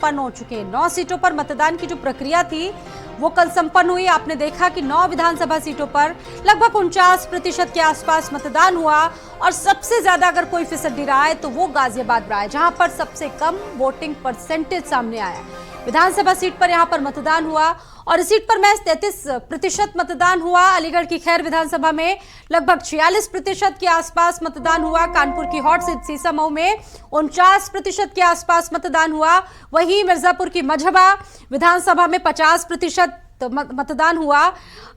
संपन्न हो चुके हैं। 9 सीटों पर मतदान की जो प्रक्रिया थी वो कल संपन्न हुई। आपने देखा कि 9 विधानसभा सीटों पर लगभग 49% के आसपास मतदान हुआ और सबसे ज्यादा अगर कोई फीसदी रहा है तो वो गाजियाबाद रहा है, जहां पर सबसे कम वोटिंग परसेंटेज सामने आया। विधानसभा सीट पर यहां पर मतदान हुआ और इस सीट पर महज 33% मतदान हुआ। अलीगढ़ की खैर विधानसभा में लगभग 46% के आसपास मतदान हुआ। कानपुर की हॉट सीट सीसामऊ में 49% के आसपास मतदान हुआ। वहीं मिर्जापुर की मझबा विधानसभा में 50% मतदान हुआ।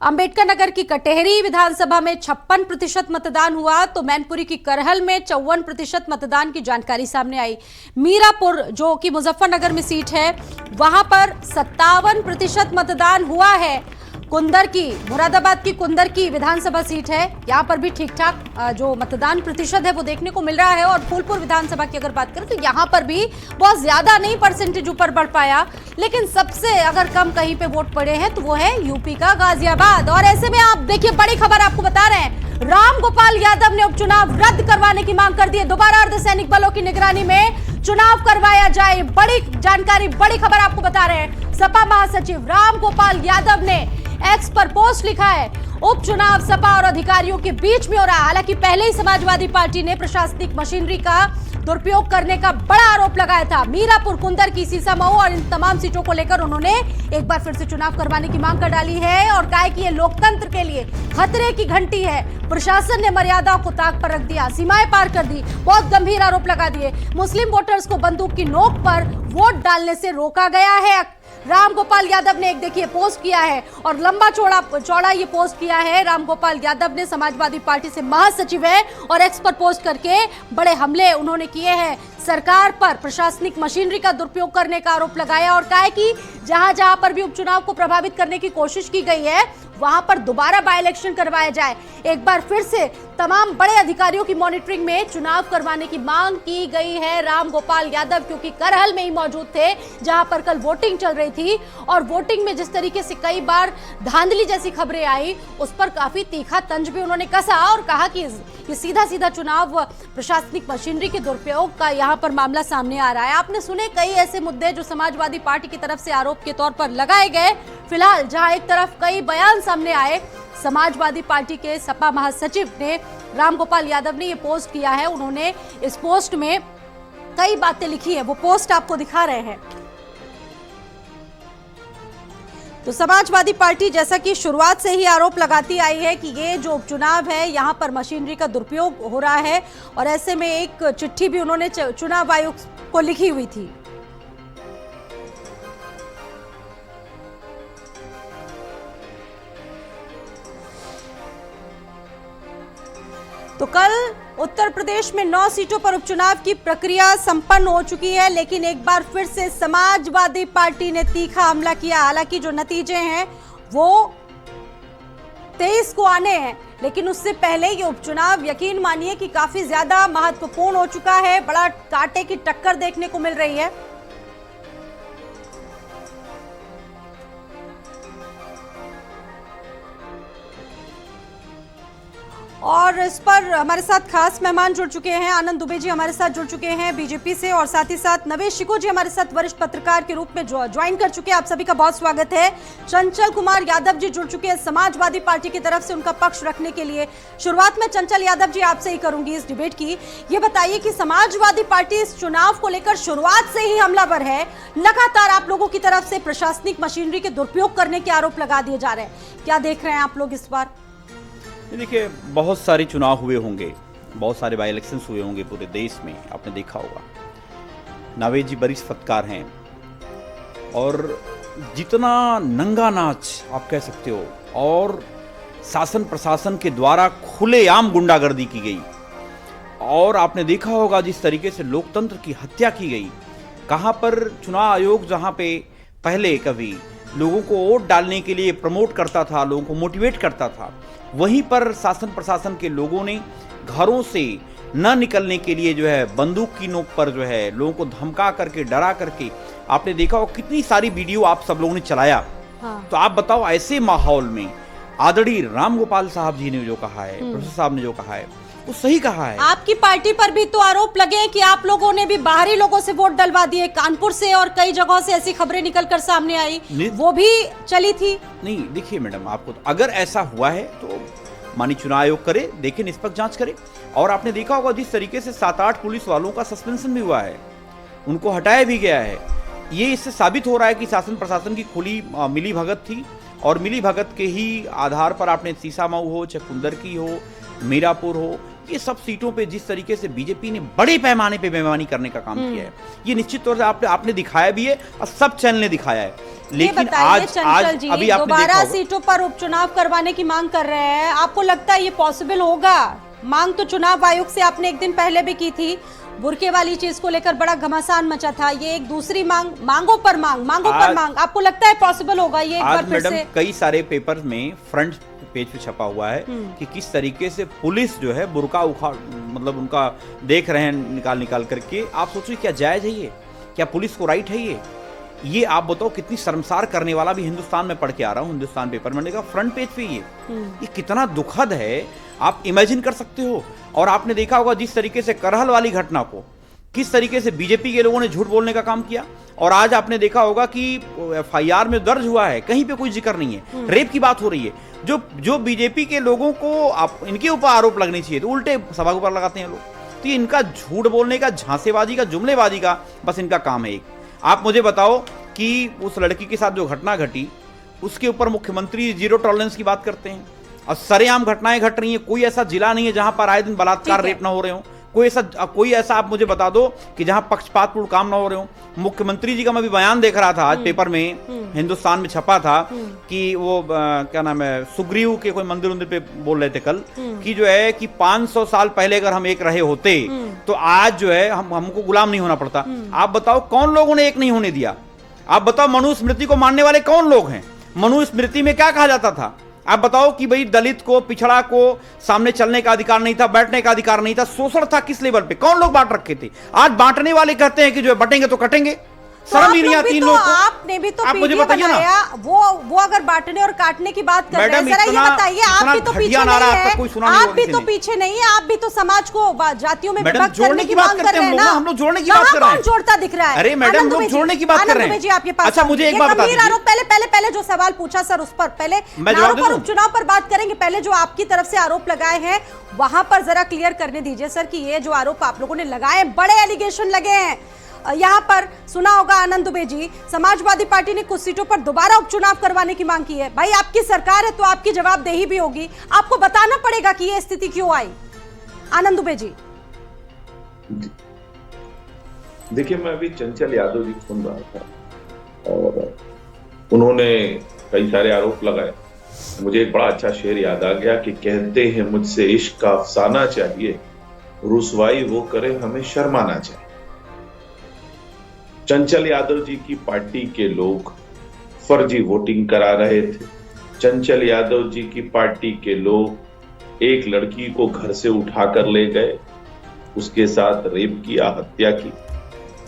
अंबेडकर नगर की कटेहरी विधानसभा में 56% मतदान हुआ। तो मैनपुरी की करहल में 54% मतदान की जानकारी सामने आई। मीरापुर जो कि मुजफ्फरनगर में सीट है वहां पर 57% मतदान हुआ है। कुंदर की मुरादाबाद की कुंदर की विधानसभा सीट है, यहां पर भी ठीक ठाक जो मतदान प्रतिशत है वो देखने को मिल रहा है। और फूलपुर विधानसभा की अगर बात करें तो यहां पर भी बहुत ज्यादा नहीं परसेंटेज ऊपर बढ़ पाया, लेकिन सबसे अगर कम कहीं पे वोट पड़े हैं तो वो है यूपी का गाजियाबाद। और ऐसे में आप देखिए बड़ी खबर आपको बता रहे हैं, राम गोपाल यादव ने उपचुनाव रद्द करवाने की मांग कर दी है। दोबारा अर्धसैनिक बलों की निगरानी में चुनाव करवाया जाए, बड़ी जानकारी, बड़ी खबर आपको बता रहे हैं। सपा महासचिव राम गोपाल यादव ने एक्स पर पोस्ट लिखा है, उपचुनाव सपा और अधिकारियों के बीच में हो रहा है। हालांकि पहले ही समाजवादी पार्टी ने प्रशासनिक मशीनरी का दुरुपयोग करने का बड़ा आरोप लगाया था। मीरापुर, कुंदर की, सीसामऊ और इन तमाम सीटों को लेकर उन्होंने एक बार फिर से चुनाव करवाने की मांग कर डाली है और कहा कि ये लोकतंत्र के लिए खतरे की घंटी है। प्रशासन ने मर्यादाओं को ताक पर रख दिया, सीमाएं पार कर दी, बहुत गंभीर आरोप लगा दिए। मुस्लिम वोटर्स को बंदूक की नोक पर वोट डालने से रोका गया है। राम गोपाल यादव ने एक देखिए पोस्ट किया है और लंबा चौड़ा ये पोस्ट किया है। राम गोपाल यादव ने समाजवादी पार्टी से महासचिव है और एक्स पर पोस्ट करके बड़े हमले उन्होंने किए हैं। सरकार पर प्रशासनिक मशीनरी का दुरुपयोग करने का आरोप लगाया और कहा है कि जहां जहां पर भी उपचुनाव को प्रभावित करने की कोशिश की गई है वहां पर दोबारा बाय इलेक्शन करवाया जाए। एक बार फिर से तमाम बड़े अधिकारियों की मॉनिटरिंग में चुनाव करवाने की मांग की गई है राम गोपाल यादव, क्योंकि करहल में ही मौजूद थे जहां पर कल वोटिंग चल रही थी और वोटिंग में जिस तरीके से कई बार धांधली जैसी खबरें आई उस पर काफी तीखा तंज भी उन्होंने कसा और कहा कि ये सीधा सीधा चुनाव प्रशासनिक मशीनरी के दुरुपयोग का यहाँ पर मामला सामने आ रहा है। आपने सुने कई ऐसे मुद्दे जो समाजवादी पार्टी की तरफ से आरोप के तौर पर लगाए गए। फिलहाल जहां एक तरफ कई बयान सामने आए, समाजवादी पार्टी के सपा महासचिव ने राम गोपाल यादव ने ये पोस्ट किया है। उन्होंने इस पोस्ट में कई बातें लिखी है, वो पोस्ट आपको दिखा रहे हैं। तो समाजवादी पार्टी जैसा कि शुरुआत से ही आरोप लगाती आई है कि ये जो उपचुनाव है यहाँ पर मशीनरी का दुरुपयोग हो रहा है और ऐसे में एक चिट्ठी भी उन्होंने चुनाव आयोग को लिखी हुई थी। तो कल उत्तर प्रदेश में 9 सीटों पर उपचुनाव की प्रक्रिया संपन्न हो चुकी है, लेकिन एक बार फिर से समाजवादी पार्टी ने तीखा हमला किया। हालांकि जो नतीजे हैं वो 23 को आने हैं, लेकिन उससे पहले ये उपचुनाव यकीन मानिए कि काफी ज्यादा महत्वपूर्ण हो चुका है। बड़ा कांटे की टक्कर देखने को मिल रही है। और इस पर हमारे साथ खास मेहमान जुड़ चुके हैं। आनंद दुबे जी हमारे साथ जुड़ चुके हैं बीजेपी से और साथ ही साथ नवेश शिको जी हमारे साथ वरिष्ठ पत्रकार के रूप में ज्वाइन कर चुके हैं। आप सभी का बहुत स्वागत है। चंचल कुमार यादव जी जुड़ चुके हैं समाजवादी पार्टी की तरफ से उनका पक्ष रखने के लिए। शुरुआत में चंचल यादव जी आपसे ही करूंगी इस डिबेट की। ये बताइए कि समाजवादी पार्टी इस चुनाव को लेकर शुरुआत से ही हमलावर है। लगातार आप लोगों की तरफ से प्रशासनिक मशीनरी के दुरुपयोग करने के आरोप लगा दिए जा रहे हैं, क्या देख रहे हैं आप लोग इस बार? देखिए, बहुत सारे चुनाव हुए होंगे, बहुत सारे बाई इलेक्शंस हुए होंगे पूरे देश में, आपने देखा होगा। नावेद जी वरिष्ठ पत्रकार हैं और जितना नंगा नाच आप कह सकते हो और शासन प्रशासन के द्वारा खुलेआम गुंडागर्दी की गई और आपने देखा होगा जिस तरीके से लोकतंत्र की हत्या की गई। कहाँ पर चुनाव आयोग जहाँ पे पहले कभी लोगों को वोट डालने के लिए प्रमोट करता था, लोगों को मोटिवेट करता था, वहीं पर शासन प्रशासन के लोगों ने घरों से न निकलने के लिए जो है बंदूक की नोक पर जो है लोगों को धमका करके, डरा करके, आपने देखा हो कितनी सारी वीडियो आप सब लोगों ने चलाया। हाँ। तो आप बताओ ऐसे माहौल में आदरणीय राम गोपाल साहब जी ने जो कहा है, प्रोफेसर साहब ने जो कहा है, वो सही कहा है। आपकी पार्टी पर भी तो आरोप लगे हैं कि आप लोगों ने भी बाहरी लोगों से वोट डलवा दिए, कानपुर से और कई जगहों से ऐसी खबरें निकलकर सामने आई, वो भी चली थी। नहीं देखिए मैडम, आपको तो अगर ऐसा हुआ है तो माननीय चुनाव आयोग करे, देखे, निष्पक्ष जांच करे। और आपने देखा होगा जिस तरीके से 7-8 पुलिस वालों का सस्पेंशन भी हुआ है, उनको हटाया भी गया है, ये इससे साबित हो रहा है कि शासन प्रशासन की खुली मिली भगत थी। और मिली भगत के ही आधार पर आपने सीसामऊ हो, चाहे कुंदरकी हो, मीरापुर हो, ये सब सीटों पे जिस तरीके से बीजेपी ने बड़े पैमाने पे बेईमानी करने का काम किया है, ये निश्चित तौर से आपने दिखाया भी है और सब चैनल ने दिखाया है। लेकिन आज अभी आपने दोबारा सीटों पर उपचुनाव करवाने की मांग कर रहे हैं, आपको लगता है ये पॉसिबल होगा? मांग तो चुनाव आयोग से आपने एक दिन पहले भी की थी, बुरके वाली चीज को लेकर बड़ा घमासान मचा था, ये एक दूसरी मांगों पर मांग, आपको लगता है पॉसिबल होगा ये एक बार फिर से? कई सारे पेपर में फ्रंट पेज पे छपा हुआ है कि किस तरीके से पुलिस जो है बुरका उखाड़, मतलब उनका देख रहे हैं निकाल करके। आप सोचिए क्या जायज है ये? क्या पुलिस को राइट है ये आप बताओ। कितनी शर्मसार करने वाला भी हिंदुस्तान में पढ़ के आ रहा हूँ, हिंदुस्तान पेपर में देखा फ्रंट पेज पे ये कितना दुखद है, आप इमेजिन कर सकते हो। और आपने देखा होगा जिस तरीके से करहल वाली घटना को किस तरीके से बीजेपी के लोगों ने झूठ बोलने का काम किया। और आज आपने देखा होगा कि एफआईआर में दर्ज हुआ है, कहीं पे कोई जिक्र नहीं है, रेप की बात हो रही है। जो बीजेपी के लोगों को इनके ऊपर आरोप लगने चाहिए तो उल्टे सभा के ऊपर लगाते हैं लोग। तो इनका झूठ बोलने का, झांसेबाजी का, जुमलेबाजी का बस इनका काम है एक। आप मुझे बताओ कि उस लड़की के साथ जो घटना घटी उसके ऊपर मुख्यमंत्री जीरो टॉलरेंस की बात करते हैं और सरेआम घटनाएं घट रही हैं। कोई ऐसा जिला नहीं है जहां पर आए दिन बलात्कार, रेप ना हो रहे हो। कोई ऐसा आप मुझे बता दो कि जहां पक्षपातपूर्ण काम ना हो रहे हो। मुख्यमंत्री जी का मैं भी बयान देख रहा था आज पेपर में, हिंदुस्तान में छपा था कि वो क्या नाम है, सुग्रीव के कोई मंदिर पे बोल रहे थे कल कि जो है कि 500 साल पहले अगर हम एक रहे होते तो आज जो है हमको गुलाम नहीं होना पड़ता। आप बताओ कौन लोगों ने एक नहीं होने दिया? आप बताओ मनुस्मृति को मानने वाले कौन लोग हैं? मनुस्मृति में क्या कहा जाता था? आप बताओ कि भाई दलित को, पिछड़ा को सामने चलने का अधिकार नहीं था, बैठने का अधिकार नहीं था। शोषण था किस लेवल पे? कौन लोग बांट रखे थे? आज बांटने वाले कहते हैं कि जो बटेंगे तो कटेंगे। शर्म ही नहीं आती इन लोगों को। आपने भी तो आप मुझे बताइए ना, वो अगर बांटने और काटने की बात कर रहे हैं, जरा ये बताइए, आप भी तो पीछे नहीं है, आप भी तो पीछे नहीं है, आप भी तो समाज को जातियों में विभक्त करने की बात कर रहे हैं ना। हम लोग जोड़ने की बात कर रहे हैं। जोड़ता दिख रहा है? अरे मैडम, लोग जोड़ने की बात कर रहे हैं। आपके पास अच्छा मुझे एक बात बता दीजिए, पहले जो सवाल पूछा सर उस पर पहले उपचुनाव पर बात करेंगे। पहले जो आपकी तरफ से आरोप लगाए हैं वहां पर जरा क्लियर करने दीजिए सर कि ये जो आरोप आप लोगों ने लगाए, बड़े एलिगेशन लगे हैं। यहाँ पर सुना होगा आनंद दुबे जी, समाजवादी पार्टी ने कुछ सीटों पर दोबारा उपचुनाव करवाने की मांग की है। भाई आपकी सरकार है तो आपकी जवाबदेही भी होगी, आपको बताना पड़ेगा कि ये स्थिति क्यों आई। आनंद दुबे जी। देखिए, मैं अभी चंचल यादव जी सुन रहा था और उन्होंने कई सारे आरोप लगाए। मुझे एक बड़ा अच्छा शेर याद आ गया कि कहते हैं मुझसे इश्क का अफसाना चाहिए, रुसवाई वो करे हमें शर्माना चाहिए। चंचल यादव जी की पार्टी के लोग फर्जी वोटिंग करा रहे थे। चंचल यादव जी की पार्टी के लोग एक लड़की को घर से उठाकर ले गए, उसके साथ रेप किया, हत्या की।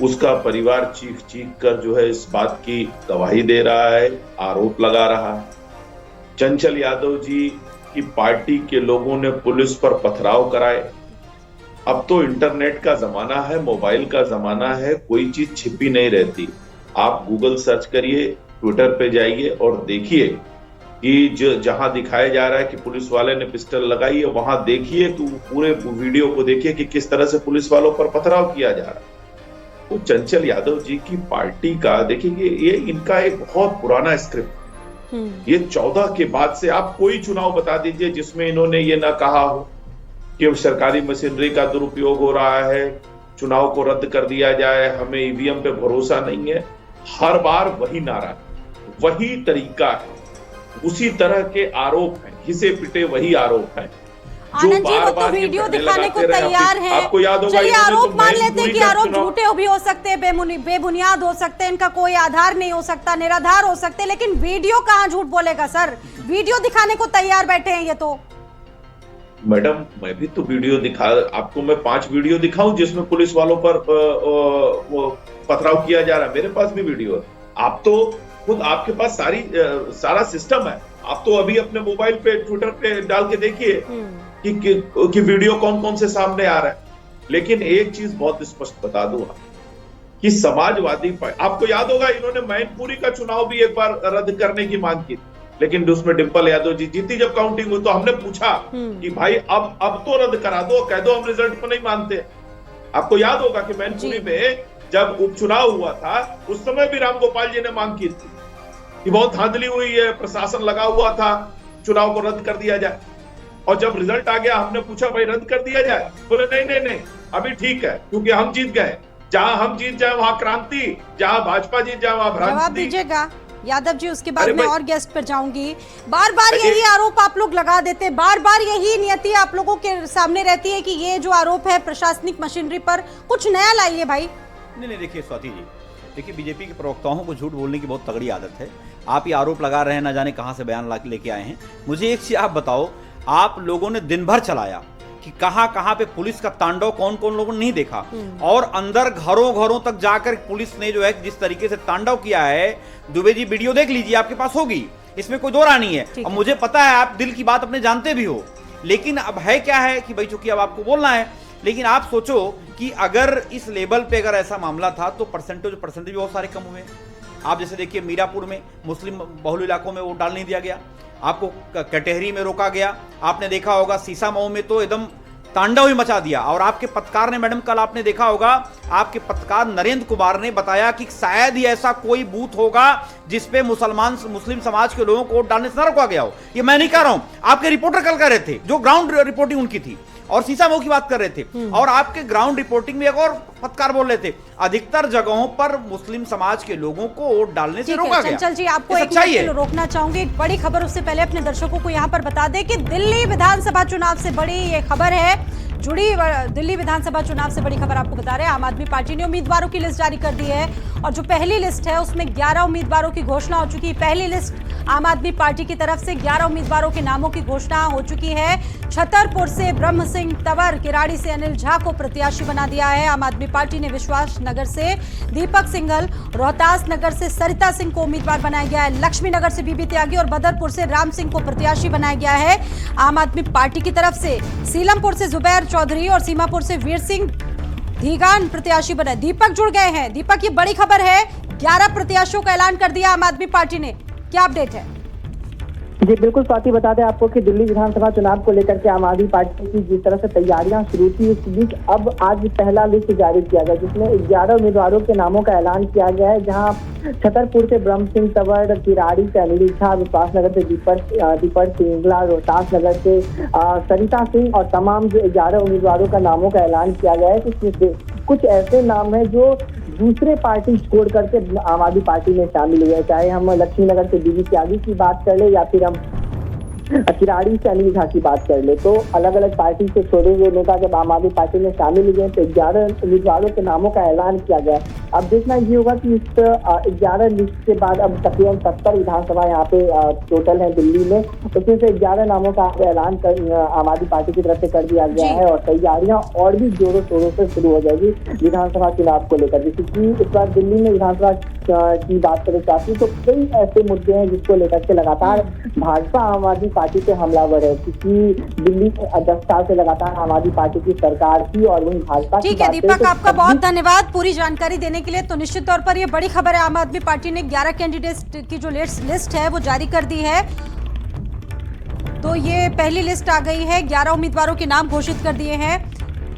उसका परिवार चीख चीख कर जो है इस बात की गवाही दे रहा है, आरोप लगा रहा है। चंचल यादव जी की पार्टी के लोगों ने पुलिस पर पथराव कराए। अब तो इंटरनेट का जमाना है, मोबाइल का जमाना है, कोई चीज छिपी नहीं रहती। आप गूगल सर्च करिए, ट्विटर पे जाइए और देखिए कि जहां दिखाया जा रहा है कि पुलिस वाले ने पिस्टल लगाई है, वहां देखिए कि पूरे वीडियो को देखिए कि किस तरह से पुलिस वालों पर पथराव किया जा रहा है। तो चंचल यादव जी की पार्टी का देखिए, ये इनका एक बहुत पुराना स्क्रिप्ट। ये 14 के बाद से आप कोई चुनाव बता दीजिए जिसमें इन्होंने ये ना कहा हो कि सरकारी मशीनरी का दुरुपयोग हो रहा है, चुनाव को रद्द कर दिया जाए, हमें ईवीएम पे भरोसा नहीं है। हर बार वही नारा, वही तरीका है, उसी तरह के आरोप हैं, घिसे पिटे वही आरोप हैं जो बार-बार तो वीडियो दिखाने को तैयार है। आपको याद होगा, चलिए आरोप मान लेते हैं कि आरोप झूठे भी हो सकते हैं, बेबुनियाद हो सकते हैं, इनका कोई आधार नहीं हो सकता, निराधार हो सकते, लेकिन वीडियो कहाँ झूठ बोलेगा सर? वीडियो दिखाने को तैयार बैठे हैं ये तो। मैडम, मैं भी तो वीडियो आपको मैं 5 वीडियो दिखाऊं जिसमें पुलिस वालों पर पथराव किया जा रहा है, मेरे पास भी वीडियो है। आप तो खुद, आपके पास सारा सिस्टम है। आप तो अभी अपने मोबाइल पे, ट्विटर पे डाल के देखिए कि वीडियो कौन कौन से सामने आ रहा है। लेकिन एक चीज बहुत स्पष्ट बता दूंगा कि समाजवादी पार्टी, आपको याद होगा इन्होंने मैनपुरी का चुनाव भी एक बार रद्द करने की मांग की, लेकिन उसमें डिंपल यादव जी जीती। जब काउंटिंग हुई तो हमने पूछा कि भाई अब तो रद्द करा दो, कह दो हम रिजल्ट को नहीं मानते। आपको याद होगा कि मैनपुरी में जब उपचुनाव हुआ था उस समय भी रामगोपाल जी ने मांग की थी कि बहुत धांधली हुई है, प्रशासन लगा हुआ था, चुनाव को रद्द कर दिया जाए। और जब रिजल्ट आ गया हमने पूछा भाई रद्द कर दिया जाए, बोले नहीं अभी ठीक है क्योंकि हम जीत गए। जहां हम जीत जाए वहां क्रांति, जहां भाजपा जीत जाए वहां भ्रांति। जवाब दीजिएगा यादव जी, उसके बाद मैं और गेस्ट पर जाऊंगी। बार बार यही आरोप आप लोग लगा देते, बार बार यही नियति आप लोगों के सामने रहती है कि ये जो आरोप है प्रशासनिक मशीनरी पर, कुछ नया लाइए भाई। नहीं देखिए स्वाति जी, देखिए बीजेपी के प्रवक्ताओं को झूठ बोलने की बहुत तगड़ी आदत है। आप ये आरोप लगा रहे हैं, ना जाने कहां से बयान लेके आए हैं। मुझे एक चीज आप बताओ, आप लोगों ने दिन भर चलाया कि कहां पे पुलिस का तांडव कौन कौन लोगों ने नहीं देखा, और अंदर घरों तक जाकर पुलिस ने जो है जिस तरीके से तांडव किया है। दुबे जी वीडियो देख लीजिए, आपके पास होगी, इसमें कोई दो राय नहीं है। और मुझे पता है आप दिल की बात अपने जानते भी हो, लेकिन अब है क्या है कि भाई चूंकि अब आपको बोलना है। लेकिन आप सोचो कि अगर इस लेवल पे अगर ऐसा मामला था तो परसेंटेज भी बहुत सारे कम हुए। आप जैसे देखिए मीरापुर में मुस्लिम बहुल इलाकों में वोट डाल नहीं दिया गया, आपको कटहरी में रोका गया, आपने देखा होगा सीसामऊ में तो एकदम तांडव ही मचा दिया। और आपके पत्रकार ने, मैडम कल आपने देखा होगा, आपके पत्रकार नरेंद्र कुमार ने बताया कि शायद ही ऐसा कोई बूथ होगा जिसपे मुस्लिम समाज के लोगों को वोट डालने से न रोका गया हो। ये मैं नहीं कह रहा हूं, आपके रिपोर्टर कल कह रहे थे, जो ग्राउंड रिपोर्टिंग उनकी थी, और सीसामऊ की बात कर रहे थे। और आपके ग्राउंड रिपोर्टिंग में एक और पत्रकार बोल रहे थे, अधिकतर जगहों पर मुस्लिम समाज के लोगों को वोट डालने से रोका गया। चंचल जी, आपको एक मिनट रोकना चाहूंगी। एक बड़ी खबर, उससे पहले अपने दर्शकों को यहाँ पर बता दें कि दिल्ली विधानसभा चुनाव से बड़ी ये खबर है जुड़ी। दिल्ली विधानसभा चुनाव से बड़ी खबर आपको बता रहे हैं, आम आदमी पार्टी ने उम्मीदवारों की लिस्ट जारी कर दी है, और जो पहली लिस्ट है उसमें 11 उम्मीदवारों की घोषणा हो चुकी है। पहली लिस्ट आम आदमी पार्टी की तरफ से 11 उम्मीदवारों के नामों की घोषणा हो चुकी है। छतरपुर से ब्रह्म सिंह तंवर, किराड़ी से अनिल झा को प्रत्याशी बना दिया है आम आदमी पार्टी ने। विश्वास नगर से दीपक सिंघल, रोहतास नगर से सरिता सिंह को उम्मीदवार बनाया गया है, लक्ष्मी नगर से बीबी त्यागी और बदरपुर से राम सिंह को प्रत्याशी बनाया गया है आम आदमी पार्टी की तरफ से। सीलमपुर से जुबैर चौधरी और सीमापुर से वीर सिंह धीगान प्रत्याशी बनाए। दीपक जुड़ गए हैं। दीपक, ये बड़ी खबर है, 11 प्रत्याशियों का ऐलान कर दिया आम आदमी पार्टी ने, क्या अपडेट है? जी बिल्कुल स्वाति, बता दें आपको कि दिल्ली विधानसभा चुनाव को लेकर के आम आदमी पार्टी की जिस तरह से तैयारियां शुरू थी, इस बीच अब आज पहला लिस्ट जारी किया गया जिसमें 11 उम्मीदवारों के नामों का ऐलान किया गया है, जहां छतरपुर से ब्रह्म सिंह तंवर, किराड़ी से अनिल झा, विश्वासनगर से दीपक सिंगला, रोहतास नगर से सरिता सिंह और तमाम जो 11 उम्मीदवारों का नामों का ऐलान किया गया है। कुछ ऐसे नाम है जो दूसरे पार्टी छोड़ करके आम आदमी पार्टी में शामिल हुए, चाहे हम लक्ष्मी नगर से बीबी त्यागी की बात कर ले या फिर हम किराड़ी से अनिल झा की बात कर ले, तो अलग अलग पार्टी से छोड़े हुए नेता जब आम आदमी पार्टी में शामिल हुए तो 11 उम्मीदवारों के नामों का ऐलान किया गया। अब देखना ये होगा कि इस 11 लिस्ट के बाद अब तकरीबन 70 विधानसभा यहाँ पे टोटल है दिल्ली में, उसमें से 11 नामों का ऐलान आम आदमी पार्टी की तरफ से कर दिया गया है, और तैयारियां और भी जोरों शोरों से शुरू हो जाएगी विधानसभा चुनाव को लेकर। जैसे कि इस बार दिल्ली में विधानसभा की बात करें चाहती तो कई ऐसे मुद्दे हैं जिसको लेकर के लगातार भाजपा आम आदमी पार्टी से हमलावर है, क्योंकि दिल्ली में 10 साल से लगातार आम आदमी पार्टी की सरकार थी और वहीं भाजपा। ठीक है दीपक, आपका बहुत धन्यवाद पूरी जानकारी देने के लिए। तो निश्चित तौर पर ये बड़ी खबर है, आम आदमी पार्टी ने 11 कैंडिडेट की जो लिस्ट है वो जारी कर दी है। तो ये पहली लिस्ट आ गई है, 11 उम्मीदवारों के नाम घोषित कर दिए हैं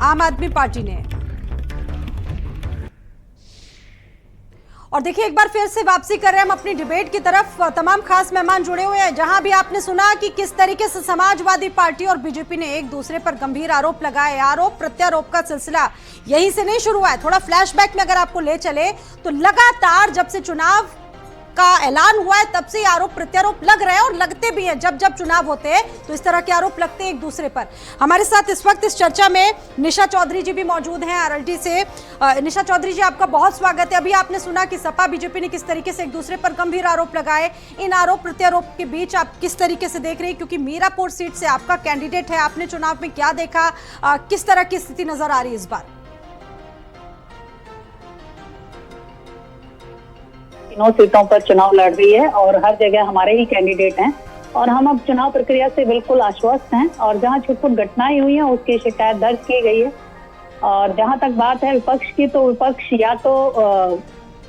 आम आदमी पार्टी ने। और देखिए एक बार फिर से वापसी कर रहे हैं हम अपनी डिबेट की तरफ। तमाम खास मेहमान जुड़े हुए हैं, जहां भी आपने सुना कि किस तरीके से समाजवादी पार्टी और बीजेपी ने एक दूसरे पर गंभीर आरोप लगाए। आरोप प्रत्यारोप का सिलसिला यहीं से नहीं शुरू हुआ है। थोड़ा फ्लैशबैक में अगर आपको ले चले तो लगातार जब से चुनाव का ऐलान हुआ है तब से आरोप प्रत्यारोप लग रहे हैं, और लगते भी हैं। जब जब चुनाव होते हैं तो इस तरह के आरोप लगते हैं एक दूसरे पर। हमारे साथ इस वक्त इस चर्चा में निशा चौधरी जी भी मौजूद हैं आरएलटी से। निशा चौधरी जी, आपका बहुत स्वागत है। अभी आपने सुना कि सपा बीजेपी ने किस तरीके से एक दूसरे पर गंभीर आरोप लगाए। इन आरोप प्रत्यारोप के बीच आप किस तरीके से देख रहे हैं, क्योंकि मीरापुर सीट से आपका कैंडिडेट है, आपने चुनाव में क्या देखा, किस तरह की स्थिति नजर आ रही है इस बार? 9 सीटों पर चुनाव लड़ रही है और हर जगह हमारे ही कैंडिडेट हैं। और हम अब चुनाव प्रक्रिया से बिल्कुल आश्वस्त हैं और जहां छुटपुट घटनाएं हुई हैं उसकी शिकायत दर्ज की गई है। और जहां तक बात है विपक्ष की, तो विपक्ष या तो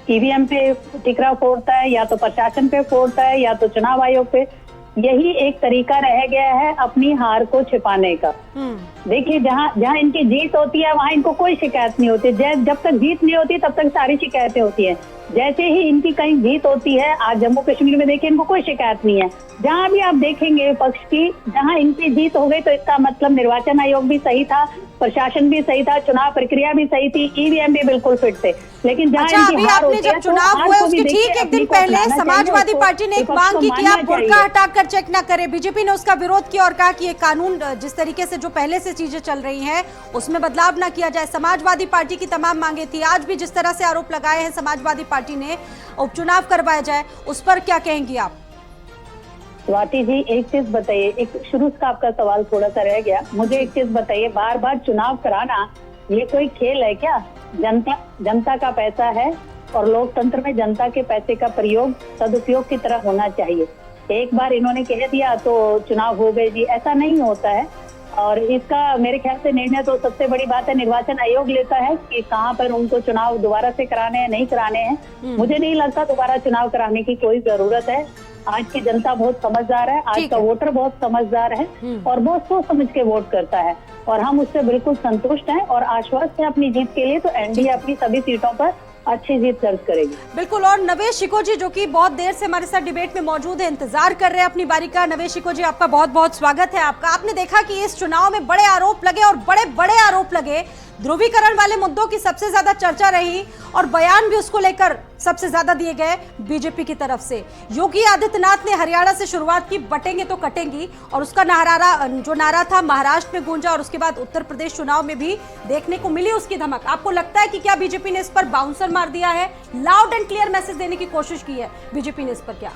ईवीएम पे ठिकरा फोड़ता है, या तो प्रशासन पे फोड़ता है, या तो चुनाव आयोग पे। यही एक तरीका रह गया है अपनी हार को छिपाने का। देखिए, जहाँ इनकी जीत होती है वहाँ इनको कोई शिकायत नहीं होती। जब तक जीत नहीं होती तब तक सारी शिकायतें होती हैं। जैसे ही इनकी कहीं जीत होती है, आज जम्मू कश्मीर में देखिए इनको कोई शिकायत नहीं है। जहाँ भी आप देखेंगे विपक्ष की, जहाँ इनकी जीत हो गई तो इसका मतलब निर्वाचन आयोग भी सही था, प्रशासन भी सही था, चुनाव प्रक्रिया भी सही थी, ईवीएम भी बिल्कुल फिट थे। लेकिन जहाँ इनकी हार होती है, जब चुनाव हुए उसके ठीक एक दिन पहले समाजवादी पार्टी ने एक मांग की कि आप बुर्का हटाकर चेक न करें। बीजेपी ने उसका विरोध किया और कहा कि ये कानून जिस तरीके से जो पहले से चीजें चल रही हैं उसमें बदलाव न किया जाए। समाजवादी पार्टी की तमाम मांगे थी। आज भी जिस तरह से आरोप लगाए हैं समाजवादी पार्टी ने उपचुनाव करवाया जाए, उस पर क्या कहेंगी आप? स्वाति जी, एक चीज बताइए, एक शुरू का आपका सवाल थोड़ा सा रह गया। मुझे एक चीज बताइए, बार बार चुनाव कराना ये कोई खेल है क्या? जनता का पैसा है और लोकतंत्र में जनता के पैसे का प्रयोग सदुपयोग की तरह होना चाहिए। एक बार इन्होंने कह दिया तो चुनाव हो गए जी, ऐसा नहीं होता है। और इसका मेरे ख्याल से निर्णय तो सबसे बड़ी बात है निर्वाचन आयोग लेता है कि कहाँ पर उनको चुनाव दोबारा से कराने हैं, नहीं कराने हैं। मुझे नहीं लगता दोबारा चुनाव कराने की कोई जरूरत है। आज की जनता बहुत समझदार है, आज का वोटर बहुत समझदार है और बहुत सोच समझ के वोट करता है और हम उससे बिल्कुल संतुष्ट हैं और आश्वस्त हैं अपनी जीत के लिए। तो एनडीए अपनी सभी सीटों पर अच्छी जीत दर्ज करेगी। बिल्कुल। और नवेश शिको जी, जो कि बहुत देर से हमारे साथ डिबेट में मौजूद है, इंतजार कर रहे हैं अपनी बारी का। नवेश शिको जी, आपका बहुत बहुत स्वागत है। आपने देखा कि इस चुनाव में बड़े आरोप लगे और बड़े बड़े आरोप लगे। ध्रुवीकरण वाले मुद्दों की सबसे ज्यादा चर्चा रही और बयान भी उसको लेकर सबसे ज्यादा दिए गए बीजेपी की तरफ से। योगी आदित्यनाथ ने हरियाणा से शुरुआत की, बटेंगे तो कटेंगी, और उसका जो नारा था महाराष्ट्र में गूंजा और उसके बाद उत्तर प्रदेश चुनाव में भी देखने को मिली उसकी धमक। आपको लगता है कि क्या बीजेपी ने इस पर बाउंसर मार दिया है? लाउड एंड क्लियर मैसेज देने की कोशिश की है बीजेपी ने इस पर क्या?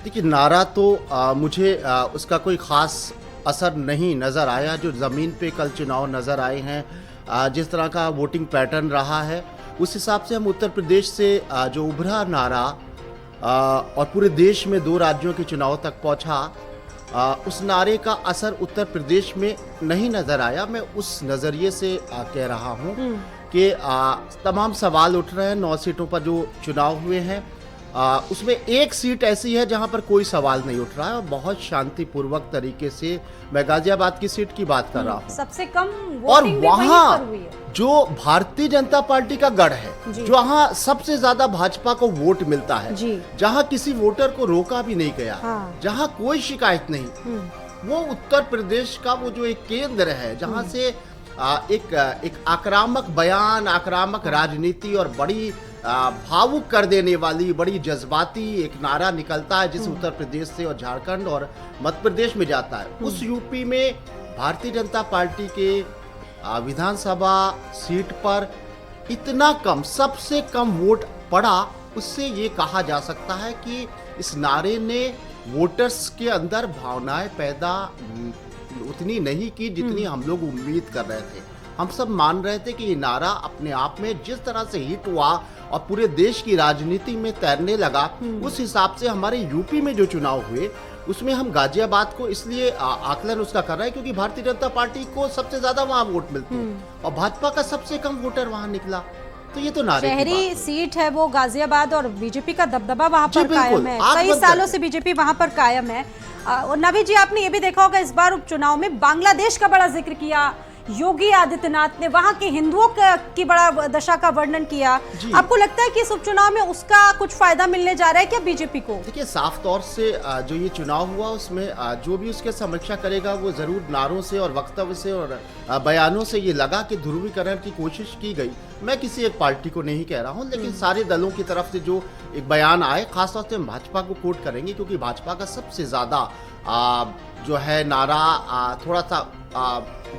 देखिए, नारा तो मुझे उसका कोई खास असर नहीं नज़र आया। जो ज़मीन पे कल चुनाव नज़र आए हैं, जिस तरह का वोटिंग पैटर्न रहा है, उस हिसाब से हम उत्तर प्रदेश से जो उभरा नारा और पूरे देश में 2 राज्यों के चुनाव तक पहुंचा, उस नारे का असर उत्तर प्रदेश में नहीं नज़र आया। मैं उस नज़रिए से कह रहा हूं कि तमाम सवाल उठ रहे हैं 9 सीटों पर जो चुनाव हुए हैं। उसमें एक सीट ऐसी है जहां पर कोई सवाल नहीं उठ रहा है और बहुत शांतिपूर्वक तरीके से, मैं गाजियाबाद की सीट की बात कर रहा हूं, सबसे कम और वोटिंग भी वहां वहीं पर हुई है। जो भारतीय जनता पार्टी का गढ़ है, जहां सबसे ज्यादा भाजपा को वोट मिलता है, जहां किसी वोटर को रोका भी नहीं गया, जहां कोई शिकायत नहीं, वो उत्तर प्रदेश का वो जो एक केंद्र है जहां से एक आक्रामक बयान, आक्रामक राजनीति और बड़ी भावुक कर देने वाली, बड़ी जज्बाती एक नारा निकलता है जिसे उत्तर प्रदेश से और झारखंड और मध्य प्रदेश में जाता है। उस यूपी में भारतीय जनता पार्टी के विधानसभा सीट पर इतना कम, सबसे कम वोट पड़ा, उससे ये कहा जा सकता है कि इस नारे ने वोटर्स के अंदर भावनाएं पैदा उतनी नहीं की जितनी हम लोग उम्मीद कर रहे थे। हम सब मान रहे थे कि ये नारा अपने आप में जिस तरह से हिट हुआ और पूरे देश की राजनीति में तैरने लगा, उस हिसाब से हमारे यूपी में जो चुनाव हुए उसमें हम गाजियाबाद को इसलिए आकलन उसका कर रहे हैं क्योंकि भारतीय जनता पार्टी को सबसे ज्यादा वहां वोट मिलते हैं और भाजपा का सबसे कम वोटर वहां निकला। तो ये तो नारे शहरी सीट है वो गाजियाबाद और बीजेपी का दबदबा वहां पर कायम है। कई सालों से बीजेपी वहां पर कायम है। और नवी जी, आपने ये भी देखा होगा इस बार उपचुनाव में बांग्लादेश का बड़ा जिक्र किया योगी आदित्यनाथ ने, वहां के हिंदुओं की बड़ा दशा का वर्णन किया। आपको लगता है कि इस उपचुनाव में उसका कुछ फायदा मिलने जा रहा है क्या बीजेपी को? देखिए, साफ तौर से जो ये चुनाव हुआ उसमें जो भी उसके समीक्षा करेगा वो जरूर नारों से और वक्तव्य से और बयानों से ये लगा कि ध्रुवीकरण की कोशिश की गई। मैं किसी एक पार्टी को नहीं कह रहा हूँ, लेकिन सारे दलों की तरफ से जो एक बयान आए, खासतौर से हम भाजपा को कोट करेंगे क्योंकि भाजपा का सबसे ज्यादा जो है नारा थोड़ा सा